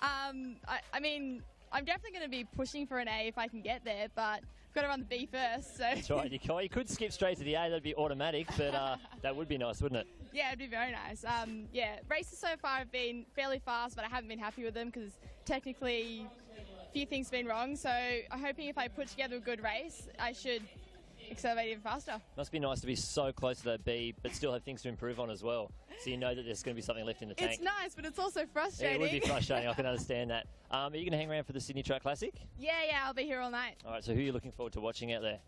G: I mean, I'm definitely going to be pushing for an A if I can get there, but I've got to run the B first. So.
A: That's right. You could skip straight to the A. That'd be automatic, but that would be nice, wouldn't it?
G: Yeah, it'd be very nice. Races so far have been fairly fast, but I haven't been happy with them because technically a few things have been wrong. So I'm hoping if I put together a good race, I should accelerate even faster.
A: Must be nice to be so close to that B, but still have things to improve on as well. So you know that there's going to be something left in the tank.
G: It's nice, but it's also frustrating.
A: Yeah, it would be frustrating. I can understand that. Are you going to hang around for the Sydney Track Classic?
G: Yeah, I'll be here all night.
A: All right, so who are you looking forward to watching out there?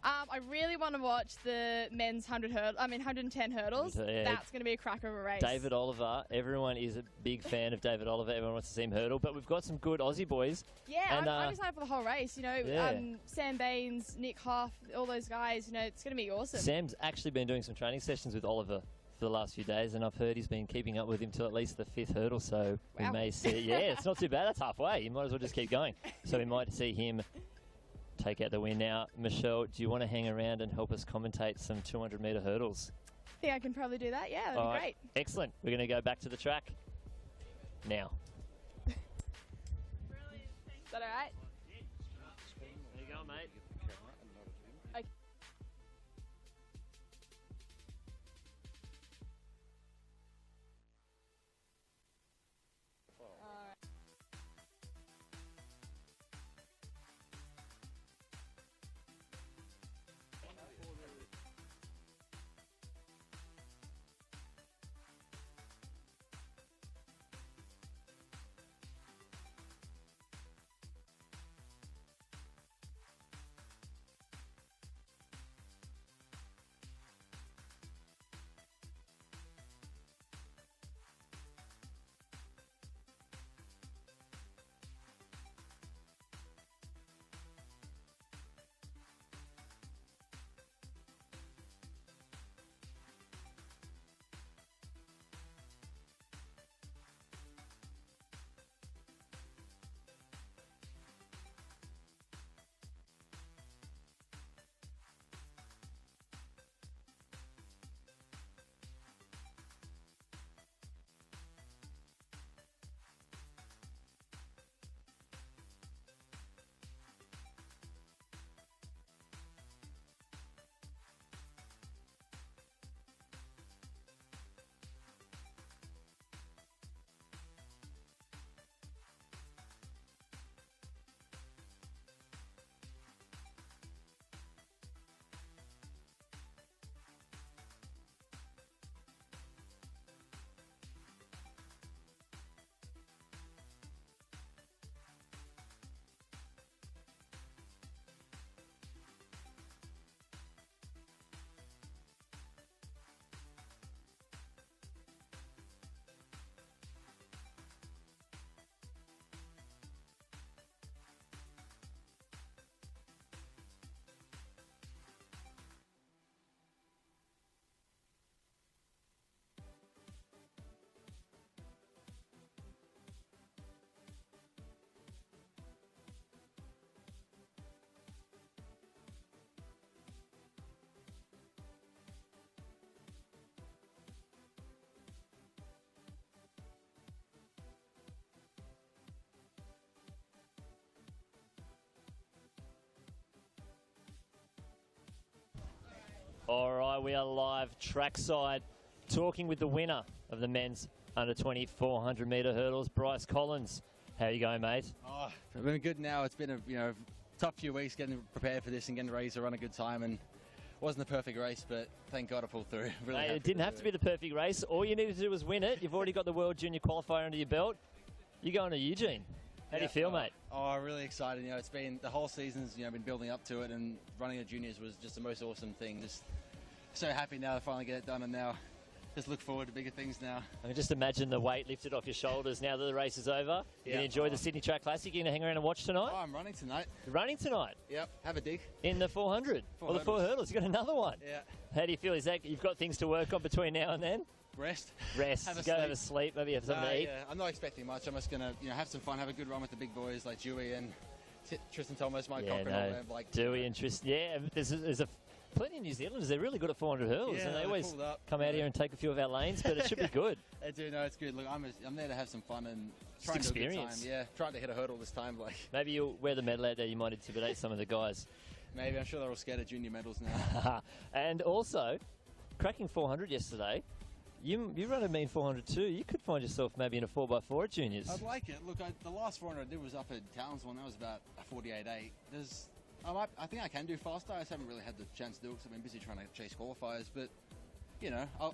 G: I really want to watch the men's 110 hurdles.
A: Yeah.
G: That's going to be a cracker of a race.
A: David Oliver. Everyone is a big fan of David Oliver. Everyone wants to see him hurdle. But we've got some good Aussie boys.
G: Yeah,
A: and,
G: I'm excited for the whole race. Sam Baines, Nick Hoff, all those guys. It's going to be awesome.
A: Sam's actually been doing some training sessions with Oliver for the last few days, and I've heard he's been keeping up with him till at least the 5th hurdle. So we may see. Yeah, it's not too bad. That's halfway. You might as well just keep going. So we might see him take out the win. Now, Michelle, do you want to hang around and help us commentate some 200-metre hurdles?
G: I think I can probably do that. Yeah, that'd be great.
A: Excellent. We're going to go back to the track now.
G: Is that all right?
A: There you go, mate.
G: Okay.
A: All right, we are live trackside talking with the winner of the men's under 20 400-metre hurdles, Bryce Collins. How you going, mate?
H: Oh, I've been good now. It's been a tough few weeks getting prepared for this and getting ready to run a good time, and wasn't the perfect race, but thank God I pulled through. Really
A: Mate, it didn't have to be the perfect race. All you needed to do was win it. You've already got the World Junior Qualifier under your belt. You're going to Eugene. How do you feel, mate?
H: Oh, really excited. It's been the whole season's been building up to it, and running the juniors was just the most awesome thing. Just so happy now to finally get it done, and now just look forward to bigger things now.
A: I can just imagine the weight lifted off your shoulders now that the race is over. You
H: Yeah.
A: can enjoy the Sydney Track Classic. You're going to hang around and watch tonight?
H: Oh, I'm running tonight.
A: You're running tonight
H: Yep, have a dig.
A: in the 400 or the 4 hurdles. You've got another one.
H: Yeah,
A: How do you feel? Is that you've got things to work on between now and then?
H: rest.
A: Rest,
H: Have a
A: go
H: sleep.
A: have a sleep, maybe have something to eat.
H: Yeah, I'm not expecting much. I'm just gonna, have some fun, have a good run with the big boys like Dewey and Tristan Thomas, Mike Cochran, all them. Like
A: Dewey and Tristan. Yeah, there's plenty of New Zealanders. They're really good at 400 hurdles,
H: Yeah,
A: and they
H: they're
A: always
H: pulled up.
A: come out here and take a few of our lanes. But it should be good.
H: I do know it's good. Look, I'm there to have some fun and try
A: Just
H: and do a good
A: experience.
H: time. Yeah, trying to hit a hurdle this time. Like
A: Maybe you'll wear the medal out there. You might intimidate some of the guys.
H: maybe I'm sure they're all scared of junior medals now.
A: And also, cracking 400 yesterday. You run a mean 400 too. You could find yourself maybe in a 4x4 at juniors.
H: I'd like it. Look, the last 400 I did was up at Townsville, and that was about a 48.8. I think I can do faster. I just haven't really had the chance to do it because I've been busy trying to chase qualifiers. But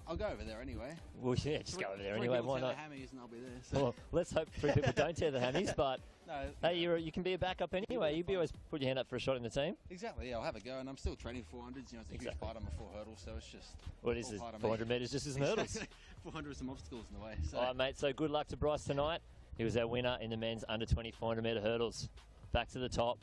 H: I'll go over there anyway.
A: Well, yeah, just go over there
H: Three
A: anyway.
H: people
A: Why
H: tear
A: not?
H: the hammies and I'll be there. So.
A: Well, let's hope 3 people don't tear the hammies. But
H: No,
A: hey, you can be a backup anyway. You'd be always put your hand up for a shot in the team.
H: exactly. Yeah, I'll have a go, and I'm still training 400s. It's a huge
A: Exactly.
H: part of my 4 hurdles, so it's just
A: What is
H: all
A: it?
H: part of me.
A: 400 metres just as hurdles.
H: 400 with some obstacles in the way. So.
A: All right, mate. So good luck to Bryce tonight. He was our winner in the men's under 20 400 metre hurdles. Back to the top.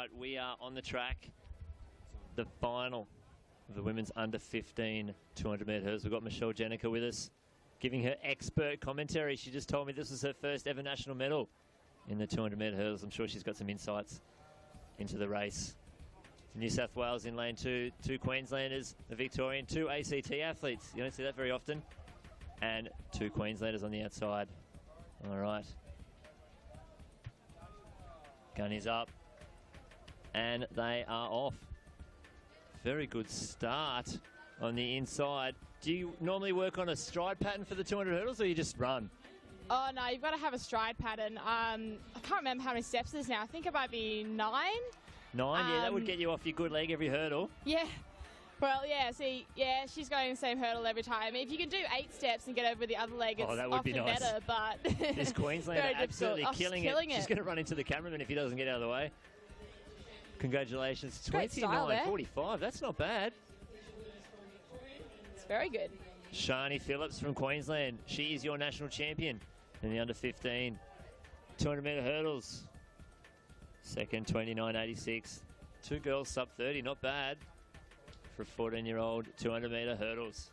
A: right, we are on the track. The final of the women's under 15 200 metre hurdles. We've got Michelle Jenica with us, giving her expert commentary. She just told me this was her first ever national medal in the 200 metre hurdles. I'm sure she's got some insights into the race. New South Wales in lane 2, 2 Queenslanders, a Victorian, 2 ACT athletes. You don't see that very often. And 2 Queenslanders on the outside. All right. Gun is up. And they are off. Very good start on the inside. Do you normally work on a stride pattern for the 200 hurdles, or you just run?
G: Oh, no, you've got to have a stride pattern. I can't remember how many steps it is now. I think it might be 9.
A: 9, yeah, that would get you off your good leg every hurdle.
G: Yeah. Well, yeah, see, yeah, she's going the same hurdle every time. If you can do 8 steps and get over the other leg, it's
A: that would be
G: often
A: nice.
G: better, but...
A: This Queenslander absolutely killing it.
G: killing it.
A: She's going to run into the cameraman if he doesn't get out of the way. Congratulations.
G: Great style there.
A: 29.45. That's not bad.
G: It's very good.
A: Shani Phillips from Queensland. She is your national champion in the under 15 200 metre hurdles. Second, 29.86. 2 girls sub 30. Not bad for a 14-year-old 200 metre hurdles.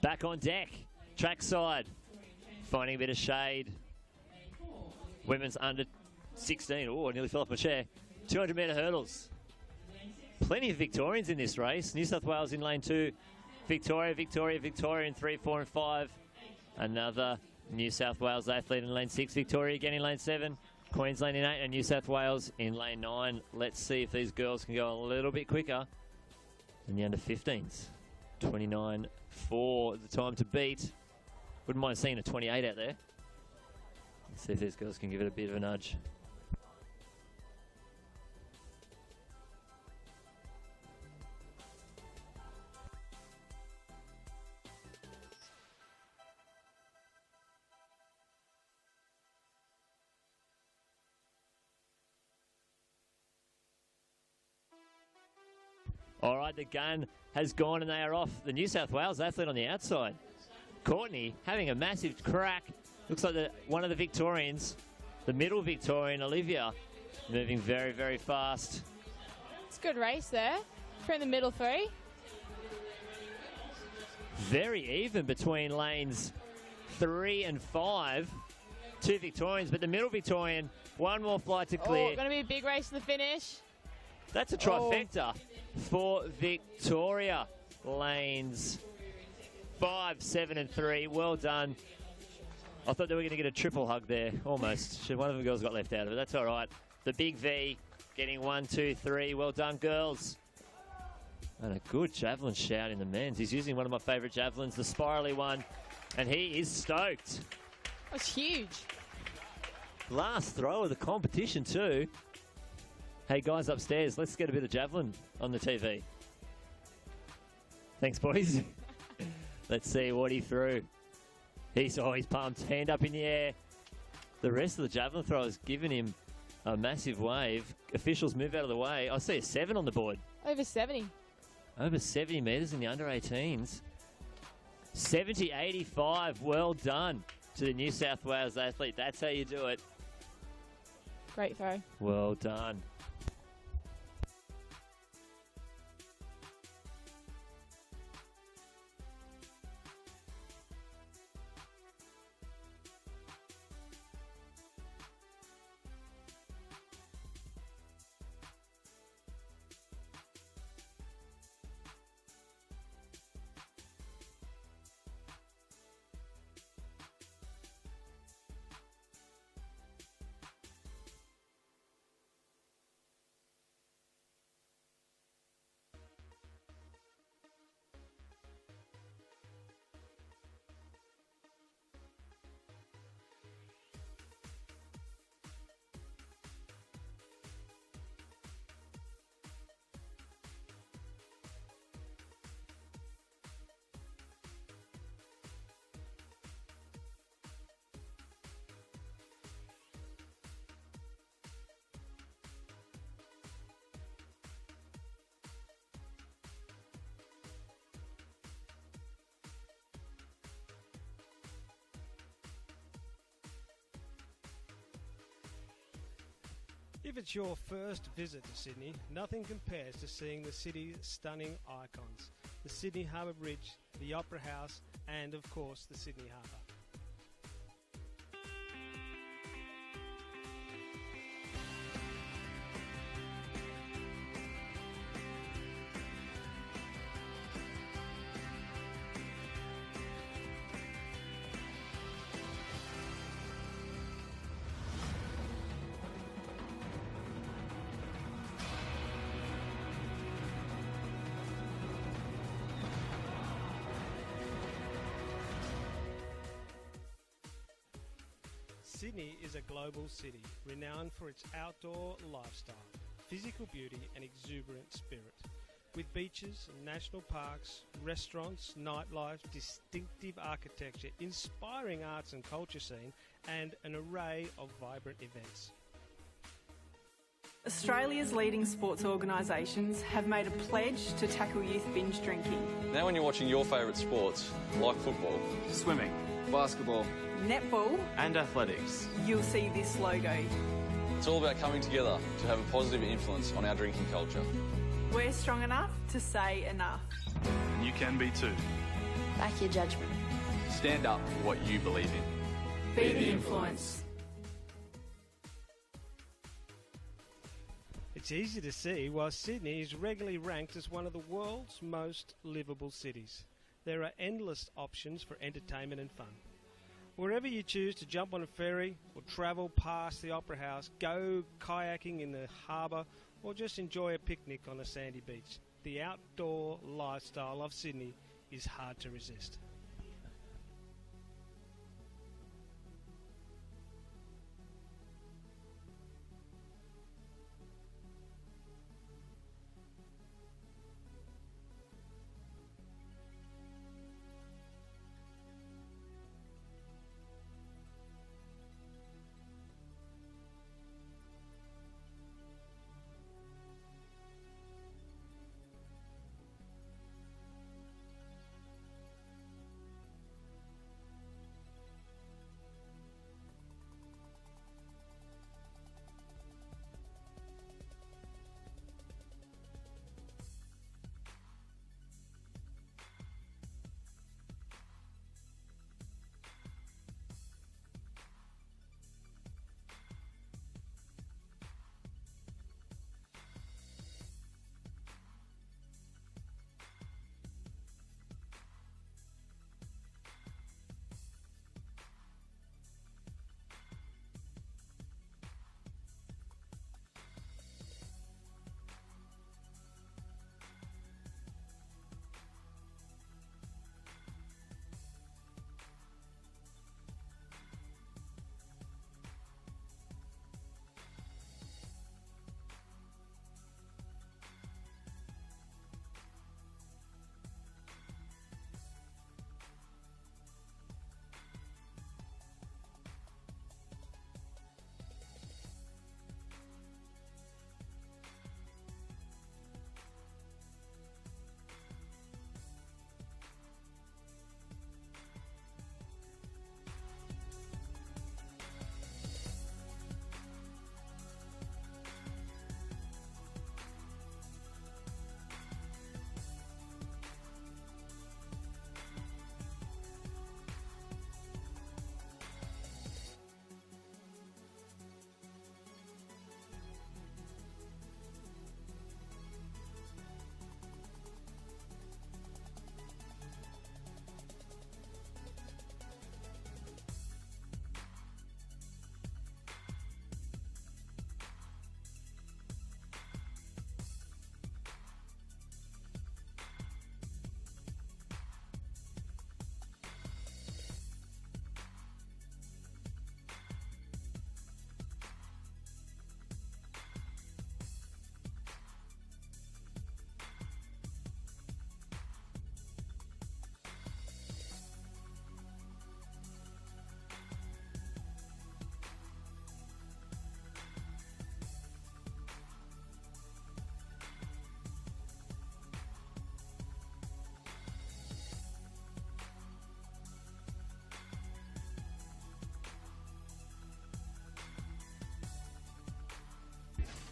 A: Back on deck. Trackside. Finding a bit of shade. Women's under 16. Oh, I nearly fell off my chair. 200-metre hurdles. Plenty of Victorians in this race. New South Wales in lane 2. Victoria in 3, 4 and 5. Another New South Wales athlete in lane 6. Victoria again in lane 7. Queensland in 8 and New South Wales in lane 9. Let's see if these girls can go a little bit quicker than the under 15s. 29 for the time to beat. Wouldn't mind seeing a 28 out there. Let's see if these girls can give it a bit of a nudge. All right, the gun has gone and they are off. The New South Wales athlete on the outside. Courtney having a massive crack. Looks like one of the Victorians, the middle Victorian, Olivia, moving very, very fast.
G: It's a good race there. Through the middle 3.
A: Very even between lanes 3 and 5. 2 Victorians, but the middle Victorian, one more flight to clear.
G: Oh, going to be a big race to the finish.
A: That's a trifecta for Victoria. Lanes 5, 7 and 3. Well done. I thought they were going to get a triple hug there, almost. One of the girls got left out of it. That's all right. The big V getting 1, 2, 3. Well done, girls. And a good javelin shout in the men's. He's using one of my favourite javelins, the spirally one, and he is stoked.
G: That's huge.
A: Last throw of the competition too. Hey guys upstairs, let's get a bit of javelin on the TV. Thanks, boys. Let's see what he threw. He's pumped. Hand up in the air. The rest of the javelin throwers giving him a massive wave. Officials move out of the way. I see a 7 on the board.
G: Over 70.
A: Over 70 metres in the under 18s. 70-85. Well done to the New South Wales athlete. That's how you do it.
G: Great throw.
A: Well done.
C: If it's your first visit to Sydney, nothing compares to seeing the city's stunning icons. The Sydney Harbour Bridge, the Opera House, and of course the Sydney Harbour. Sydney is a global city, renowned for its outdoor lifestyle, physical beauty and exuberant spirit. With beaches, national parks, restaurants, nightlife, distinctive architecture, inspiring arts and culture scene, and an array of vibrant events.
D: Australia's leading sports organisations have made a pledge to tackle youth binge drinking.
E: Now when you're watching your favourite sports, like football,
F: Swimming, basketball,
D: Netball,
F: and athletics,
D: you'll see this logo.
E: it's all about coming together to have a positive influence on our drinking culture.
D: We're strong enough to say enough.
F: and you can be too.
I: Back your judgment.
F: Stand up for what you believe in.
D: Be the influence.
C: It's easy to see why Sydney is regularly ranked as one of the world's most livable cities. There are endless options for entertainment and fun. Wherever you choose to jump on a ferry or travel past the Opera House, go kayaking in the harbour or just enjoy a picnic on a sandy beach, the outdoor lifestyle of Sydney is hard to resist.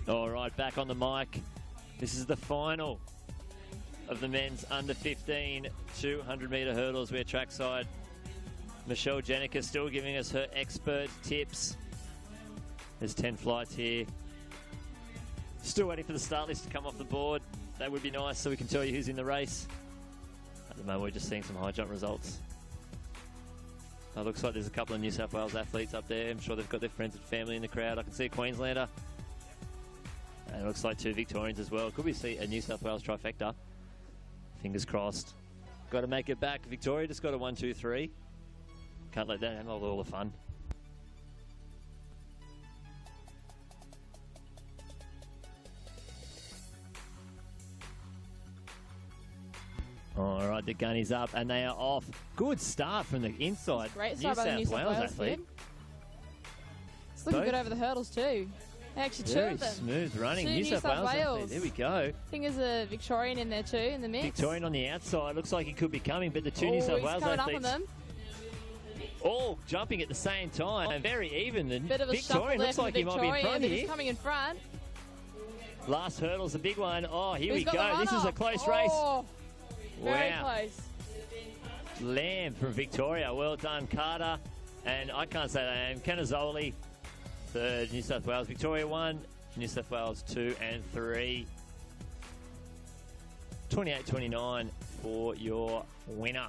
A: All right, back on the mic. This is the final of the men's under 15 200-metre hurdles. We're trackside. Michelle Jenica still giving us her expert tips. There's 10 flights here. Still waiting for the start list to come off the board. That would be nice so we can tell you who's in the race. At the moment, we're just seeing some high jump results. It looks like there's a couple of New South Wales athletes up there. I'm sure they've got their friends and family in the crowd. I can see a Queenslander. And it looks like 2 Victorians as well. Could we see a New South Wales trifecta? Fingers crossed. Got to make it back. Victoria just got a 1, 2, 3. Can't let that have all the fun. All right, the gun is up and they are off. Good start from the inside.
B: Great start by the New South Wales athlete. It's looking good over the hurdles too. Actually, 2 of them.
A: Very smooth running.
B: 2
A: New South Wales athlete. There we go.
B: I think there's a Victorian in there too, in the mix.
A: Victorian on the outside. Looks like he could be coming, but the 2 New South Wales
B: coming
A: athletes
B: up on them.
A: all jumping at the same time. And very even. The
B: Bit of a
A: Victorian looks like he might be in front here.
B: He's coming in front.
A: Last hurdle's a big one. Oh, here
B: He's
A: we go. This is a close race.
B: Very
A: wow.
B: close.
A: Lamb from Victoria. Well done, Carter. And I can't say that name. Canazoli, third. New South Wales. Victoria 1, New South Wales 2 and 3. 28-29 for your winner.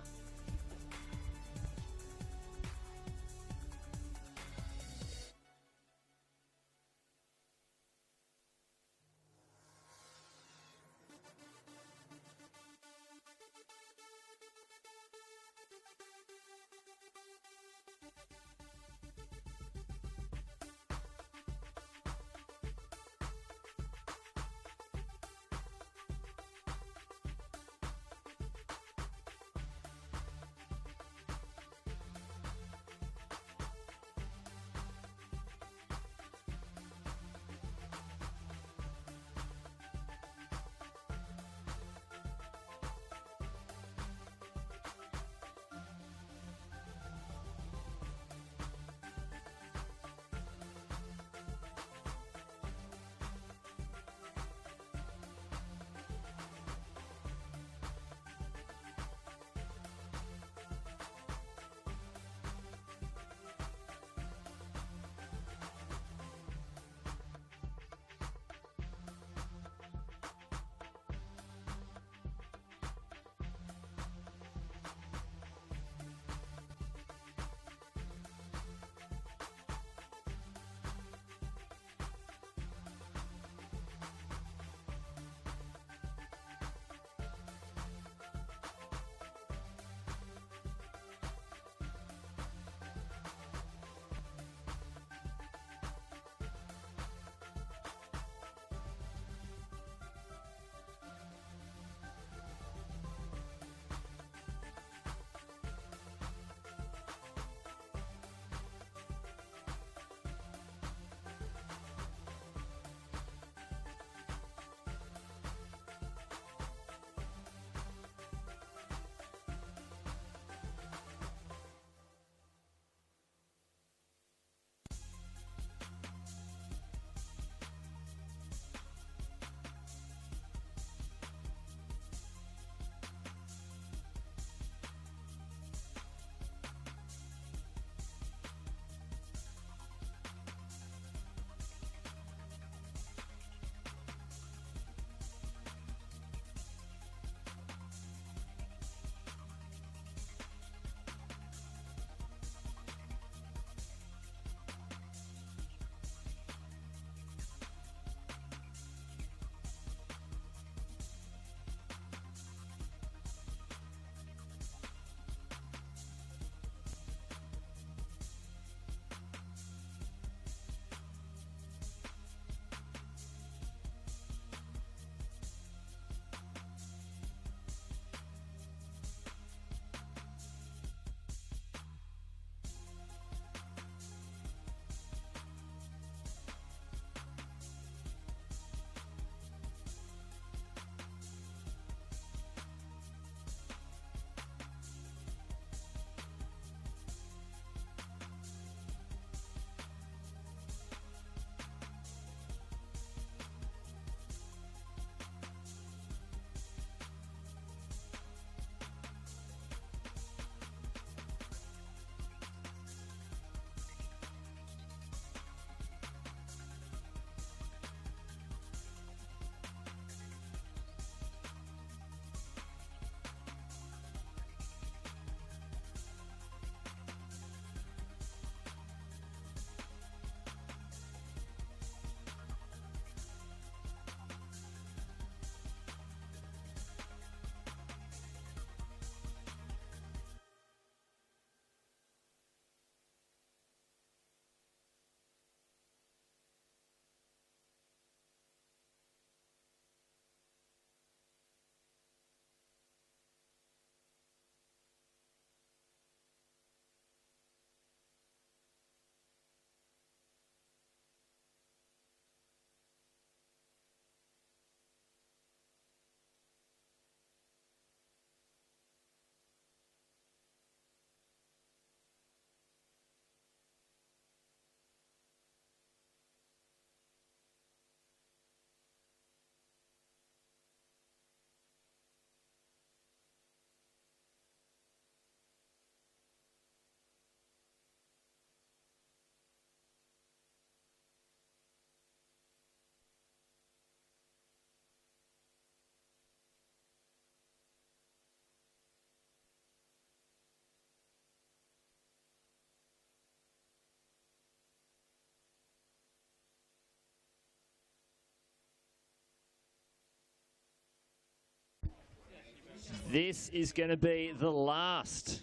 A: This is going to be the last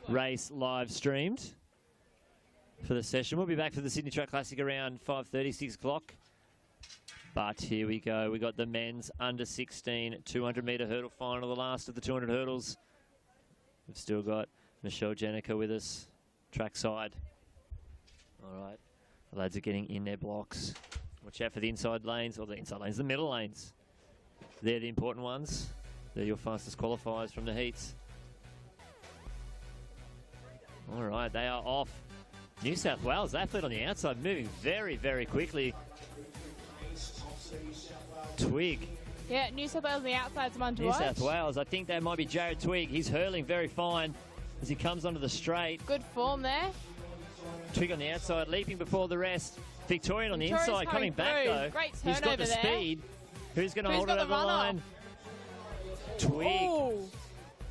A: race live streamed for the session. We'll be back for the Sydney Track Classic around 5:30, 6 o'clock. But here we go. We got the men's under 16 200-metre hurdle final, the last of the 200 hurdles. We've still got Michelle Jenica with us, trackside. All right, the lads are getting in their blocks. Watch out for the inside lanes, or the inside lanes, the middle lanes. They're the important ones. They're your fastest qualifiers from the heats. All right, they are off. New South Wales athlete on the outside, moving very, very quickly. Twig.
G: Yeah, New South Wales on the outside's one to
A: New
G: watch.
A: South Wales, I think that might be Jared Twig. He's hurling very fine as he comes onto the straight.
G: Good form there.
A: Twig on the outside, leaping before the rest. Victorian on the
G: Victoria's
A: inside, coming back
G: through.
A: though.
G: Great
A: He's got the
G: turnover there.
A: speed. Who's going to
G: Who's
A: hold
G: got
A: it
G: the
A: over the
G: runner?
A: line? Twig.
G: Ooh,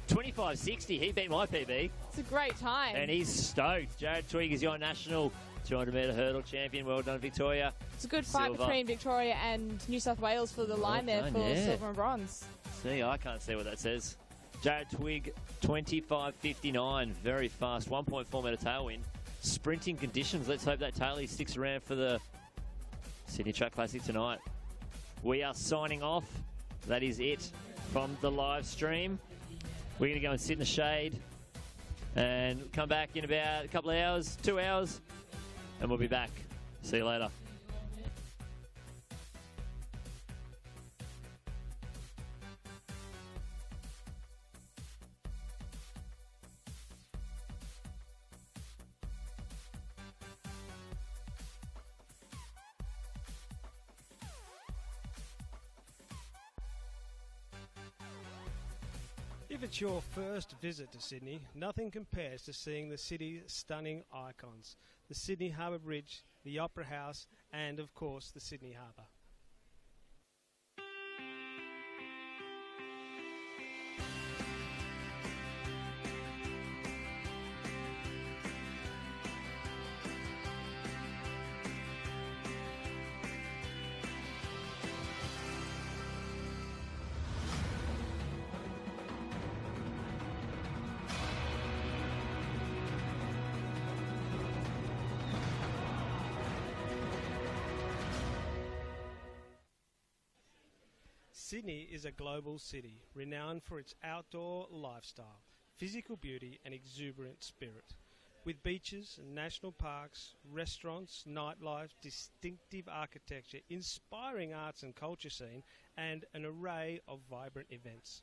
A: 25.60. He beat my PB.
G: it's a great time.
A: And he's stoked. Jared Twig is your national 200-metre hurdle champion. Well done, Victoria.
G: It's a good fight
A: Silver.
G: between Victoria and New South Wales for the line there
A: done,
G: for
A: yeah.
G: silver and bronze.
A: See, I can't see what that says. Jared Twig, 25.59. Very fast. 1.4 metre tailwind. Sprinting conditions. Let's hope that tailwind sticks around for the Sydney Track Classic tonight. We are signing off. That is it from the live stream. We're going to go and sit in the shade and come back in about a couple of hours, 2 hours, and we'll be back. See you later.
C: If it's your first visit to Sydney, nothing compares to seeing the city's stunning icons. The Sydney Harbour Bridge, the Opera House, and of course the Sydney Harbour. Sydney is a global city, renowned for its outdoor lifestyle, physical beauty and exuberant spirit. With beaches and national parks, restaurants, nightlife, distinctive architecture, inspiring arts and culture scene, and an array of vibrant events.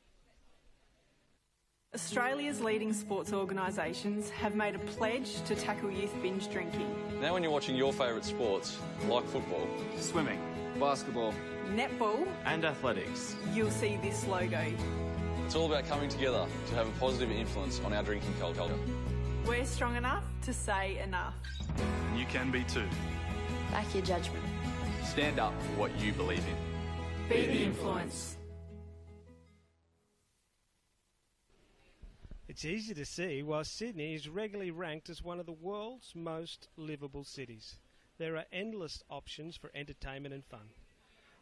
D: Australia's leading sports organisations have made a pledge to tackle youth binge drinking.
E: Now when you're watching your favourite sports, like football,
F: Swimming,
H: Basketball.
D: Netball,
F: and athletics.
D: you'll see this logo.
E: it's all about coming together to have a positive influence on our drinking culture.
D: We're strong enough to say enough.
F: You can be too.
I: Back your judgment.
F: Stand up for what you believe in.
D: Be the influence.
C: It's easy to see why Sydney is regularly ranked as one of the world's most livable cities. There are endless options for entertainment and fun.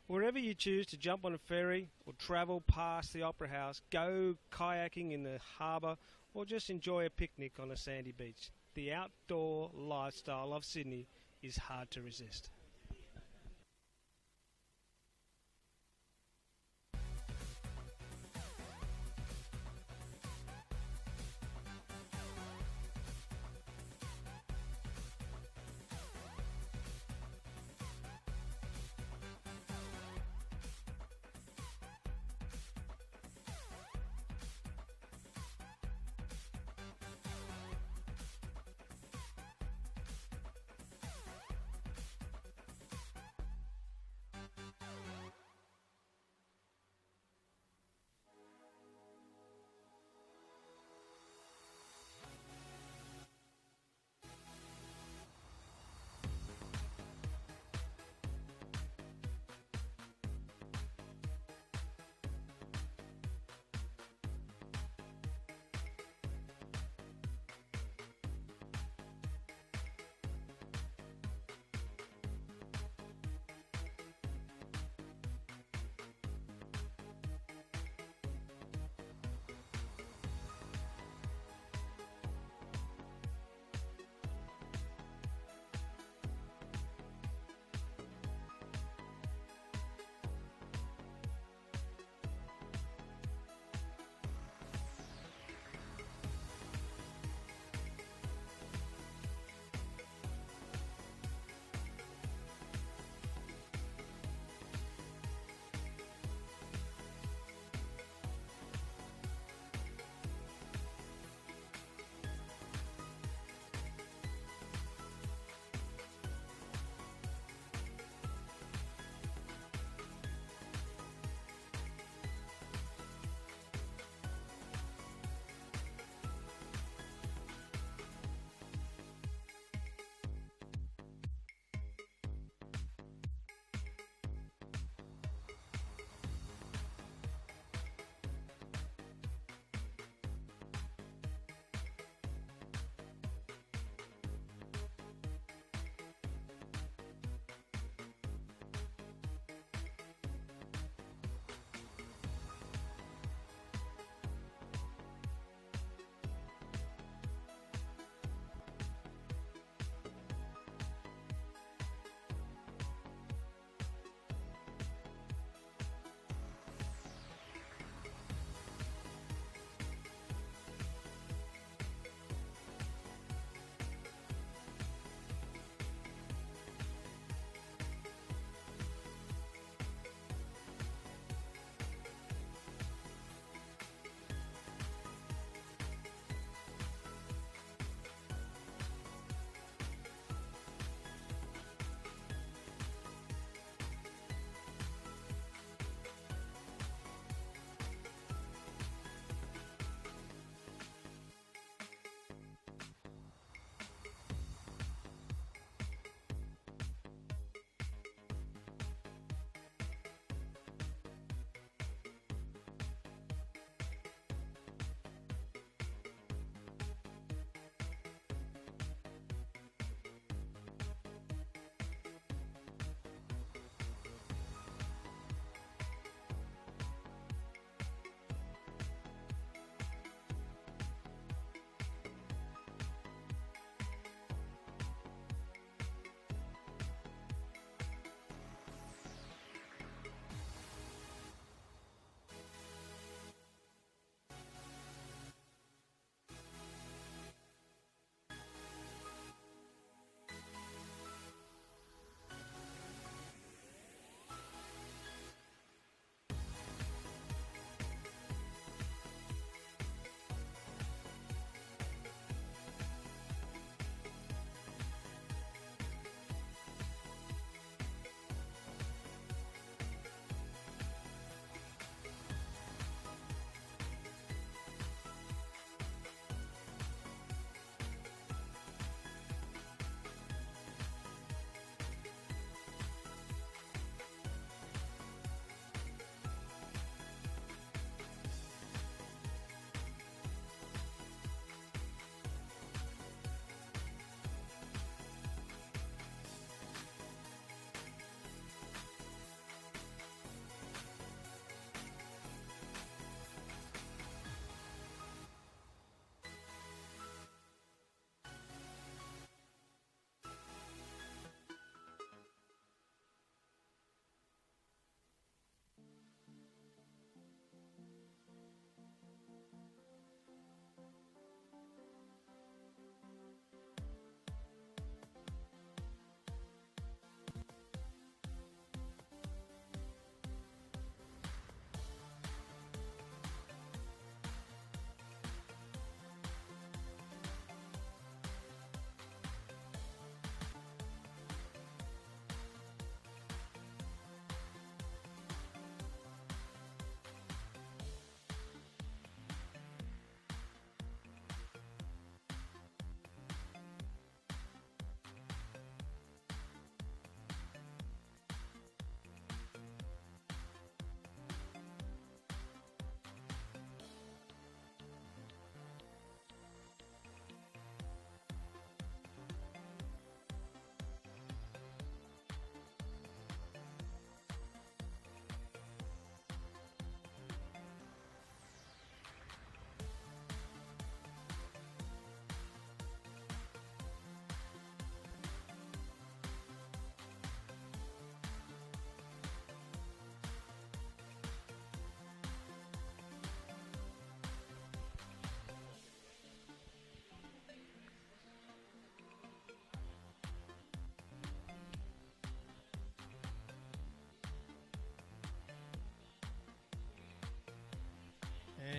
C: Wherever you choose to jump on a ferry or travel past the Opera House, go kayaking in the harbour or just enjoy a picnic on a sandy beach, the outdoor lifestyle of Sydney is hard to resist.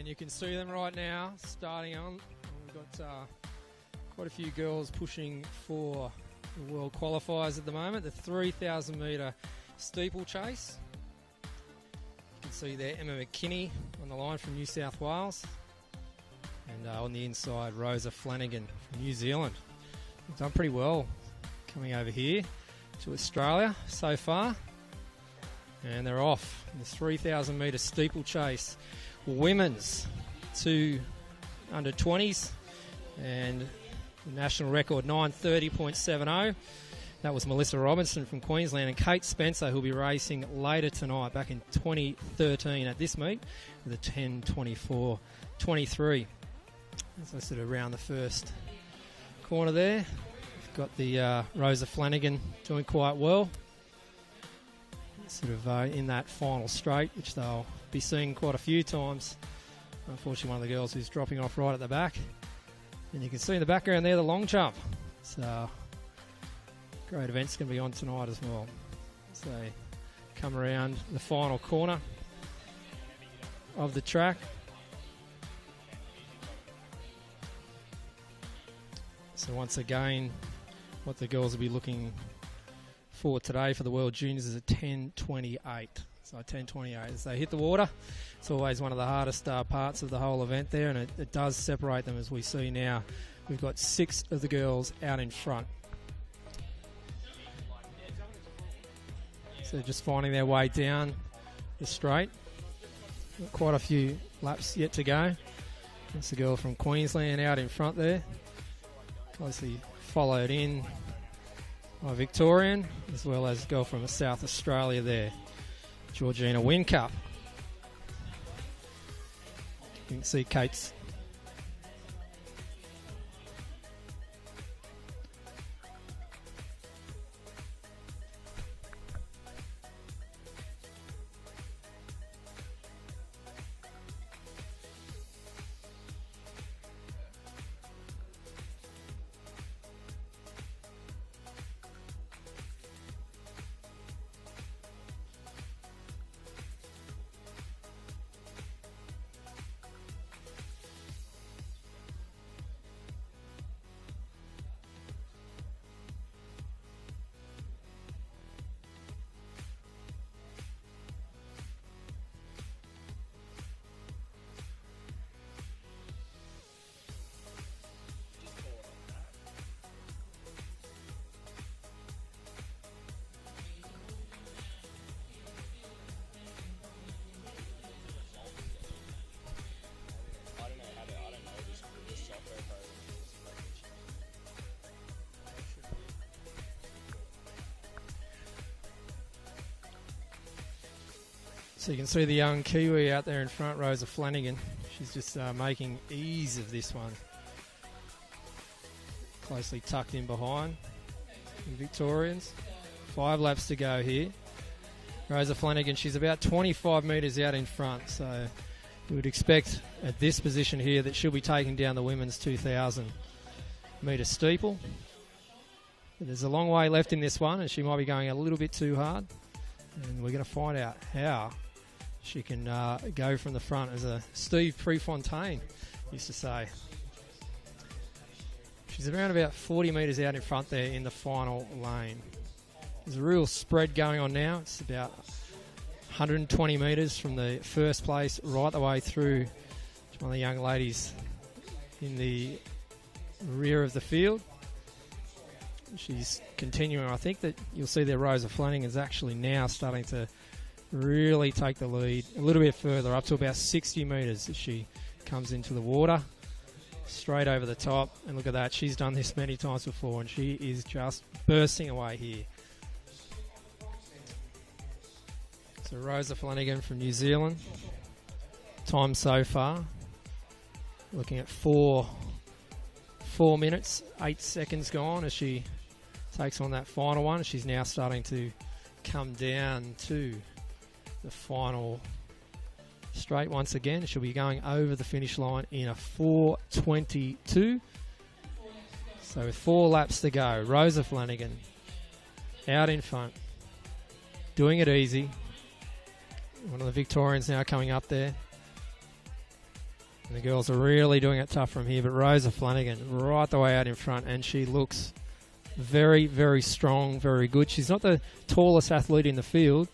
J: And you can see them right now starting on. We've got quite a few girls pushing for the world qualifiers at the moment. The 3,000 metre steeplechase. You can see there Emma McKinney on the line from New South Wales. And on the inside, Rosa Flanagan from New Zealand. They've done pretty well coming over here to Australia so far. And they're off. The 3,000 metre steeplechase. Women's 2 under 20s. And the national record 9:30.70. That was Melissa Robinson from Queensland. And Kate Spencer, who'll be racing later tonight, back in 2013 at this meet, with a 10:24.23. As I sort of around the first corner there, we've got the Rosa Flanagan doing quite well. Sort of in that final straight, which they'll be seeing quite a few times. Unfortunately, one of the girls who's dropping off right at the back. And you can see in the background there the long jump. So, great event's going to be on tonight as well. So, come around the final corner of the track. So once again, what the girls will be looking for today for the World Juniors is a 10:28. So 10:28. As they hit the water, it's always one of the hardest parts of the whole event there, and it does separate them, as we see now. We've got 6 of the girls out in front. So just finding their way down the straight. Got quite a few laps yet to go. That's the girl from Queensland out in front there. Closely followed in by Victorian, as well as a girl from South Australia there, Georgina Whincup. You can see Kate's So you can see the young Kiwi out there in front, Rosa Flanagan. She's just making ease of this one. Closely tucked in behind the Victorians. 5 laps to go here. Rosa Flanagan, she's about 25 metres out in front, so you would expect at this position here that she'll be taking down the women's 2,000 metre steeple. But there's a long way left in this one, and she might be going a little bit too hard. And we're going to find out how she can go from the front, as Steve Prefontaine used to say. She's around about 40 metres out in front there in the final lane. There's a real spread going on now. It's about 120 metres from the first place right the way through to one of the young ladies in the rear of the field. She's continuing. I think that you'll see that Rosa Flanagan is actually now starting to really take the lead a little bit further, up to about 60 metres as she comes into the water, straight over the top. And look at that, she's done this many times before, and she is just bursting away here. So Rosa Flanagan from New Zealand, time so far, looking at 4 minutes, 8 seconds gone as she takes on that final one. She's now starting to come down to the final straight once again. She'll be going over the finish line in a 4:22. So with 4 laps to go, Rosa Flanagan out in front, doing it easy. One of the Victorians now coming up there. And the girls are really doing it tough from here, but Rosa Flanagan right the way out in front, and she looks very, very strong, very good. She's not the tallest athlete in the field.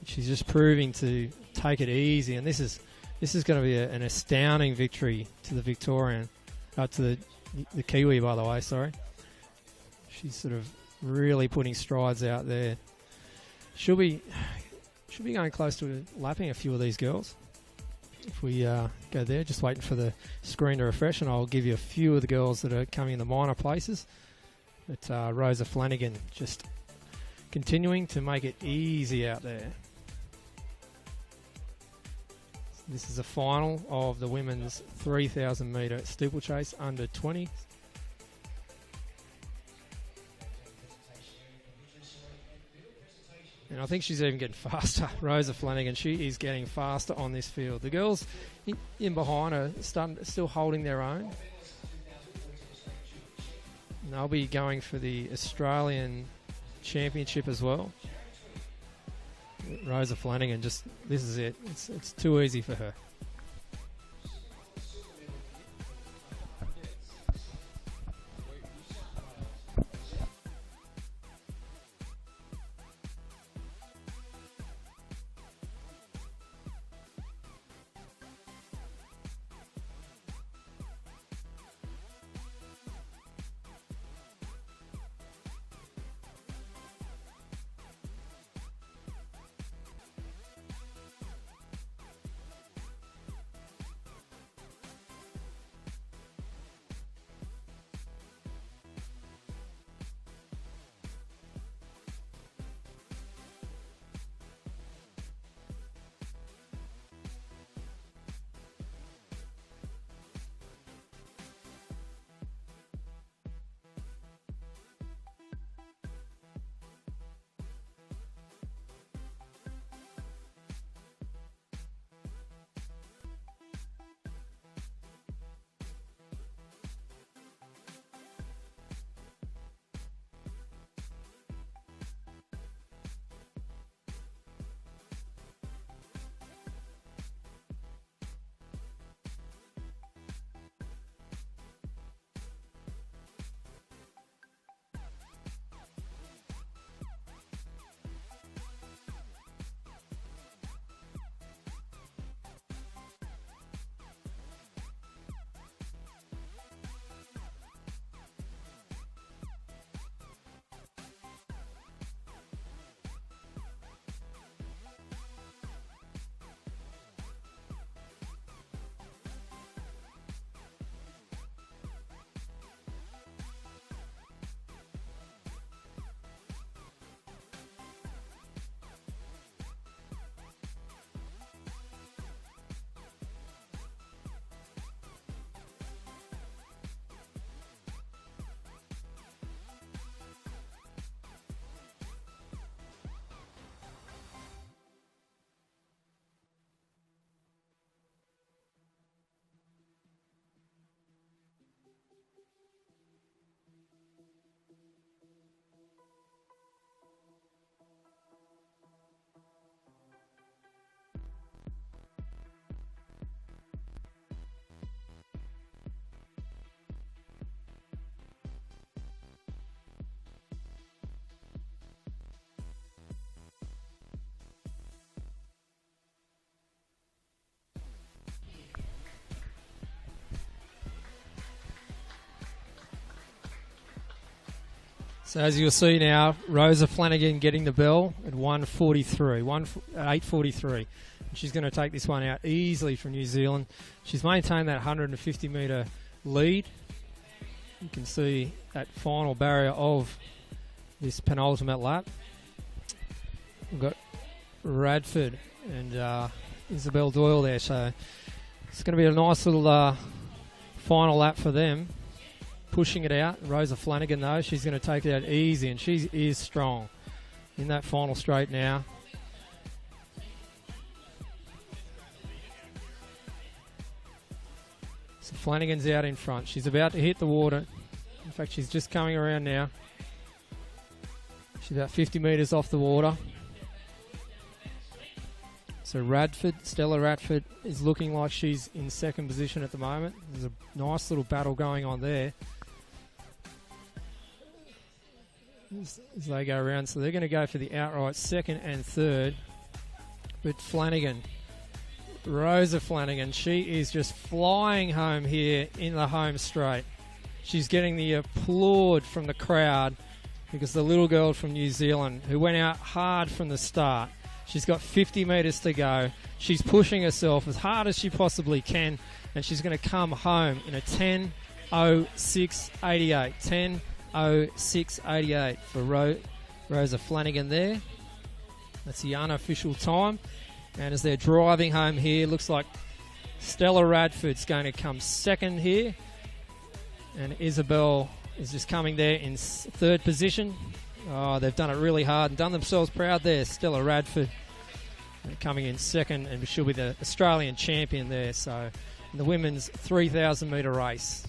J: She's just proving to take it easy, and this is going to be an astounding victory to the Victorian, to the Kiwi, by the way, sorry. She's sort of really putting strides out there. She'll be going close to lapping a few of these girls. If we go there, just waiting for the screen to refresh, and I'll give you a few of the girls that are coming in the minor places. But Rosa Flanagan just continuing to make it easy out there. This is a final of the women's 3,000 metre steeplechase under 20. And I think she's even getting faster. Rosa Flanagan, she is getting faster on this field. The girls in behind are still holding their own. And they'll be going for the Australian Championship as well. Rosa Flanagan, this is it. It's too easy for her. So as you'll see now, Rosa Flanagan getting the bell at 8:43. She's going to take this one out easily from New Zealand. She's maintained that 150 metre lead. You can see that final barrier of this penultimate lap. We've got Radford and Isabel Doyle there, so it's going to be a nice little final lap for them. Pushing it out. Rosa Flanagan, though, she's going to take it out easy, and she is strong in that final straight now. So Flanagan's out in front. She's about to hit the water. In fact, she's just coming around now. She's about 50 metres off the water. So Stella Radford is looking like she's in second position at the moment. There's a nice little battle going on there as they go around. So they're going to go for the outright second and third. But Flanagan, Rosa Flanagan, she is just flying home here in the home straight. She's getting the applaud from the crowd because the little girl from New Zealand who went out hard from the start. She's got 50 metres to go. She's pushing herself as hard as she possibly can, and she's going to come home in a 10:06.88. 10:06.88 for Rosa Flanagan there. That's the unofficial time. And as they're driving home here, looks like Stella Radford's going to come second here. And Isabel is just coming there in third position. Oh, they've done it really hard and done themselves proud there. Stella Radford coming in second, and she'll be the Australian champion there. So in the women's 3,000 metre race.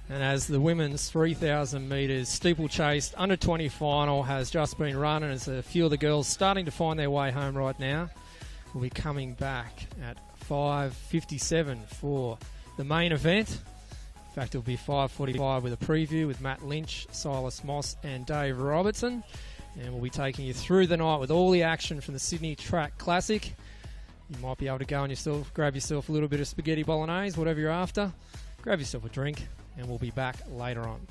J: And as the women's 3,000 metres steeplechase under 20 final has just been run, and as a few of the girls starting to find their way home right now, we'll be coming back at 5:57 for the main event. In fact, it'll be 5:45 with a preview with Matt Lynch, Silas Moss and Dave Robertson. And we'll be taking you through the night with all the action from the Sydney Track Classic. You might be able to go and grab yourself a little bit of spaghetti bolognese, whatever you're after. Grab yourself a drink, and we'll be back later on.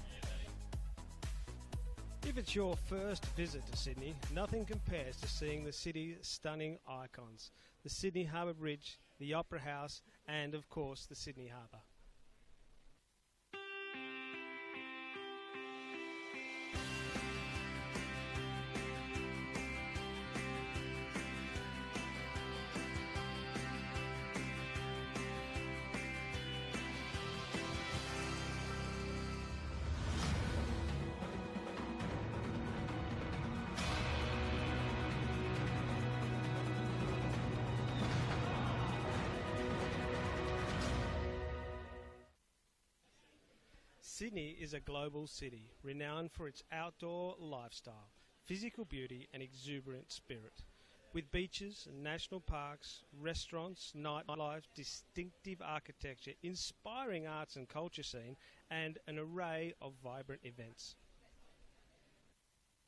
C: If it's your first visit to Sydney, nothing compares to seeing the city's stunning icons. The Sydney Harbour Bridge, the Opera House, and of course the Sydney Harbour. Sydney is a global city, renowned for its outdoor lifestyle, physical beauty and exuberant spirit. With beaches, national parks, restaurants, nightlife, distinctive architecture, inspiring arts and culture scene, and an array of vibrant events.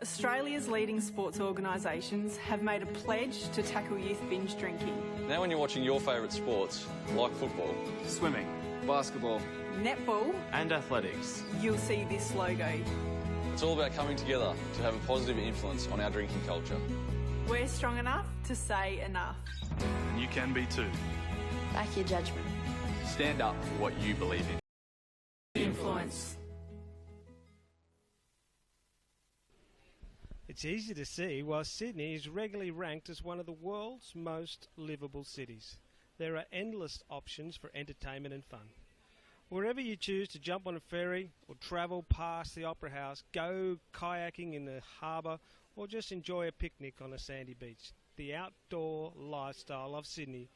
D: Australia's leading sports organisations have made a pledge to tackle youth binge drinking.
E: Now when you're watching your favourite sports, like football,
F: Swimming,
E: basketball,
D: Netball,
F: and athletics,
D: you'll see this logo.
E: it's all about coming together to have a positive influence on our drinking culture.
D: We're strong enough to say enough.
F: and you can be too.
I: Back your judgment.
F: Stand up for what you believe in.
D: Influence.
C: It's easy to see why Sydney is regularly ranked as one of the world's most livable cities. There are endless options for entertainment and fun. Wherever you choose to jump on a ferry or travel past the Opera House, go kayaking in the harbour or just enjoy a picnic on a sandy beach, the outdoor lifestyle of Sydney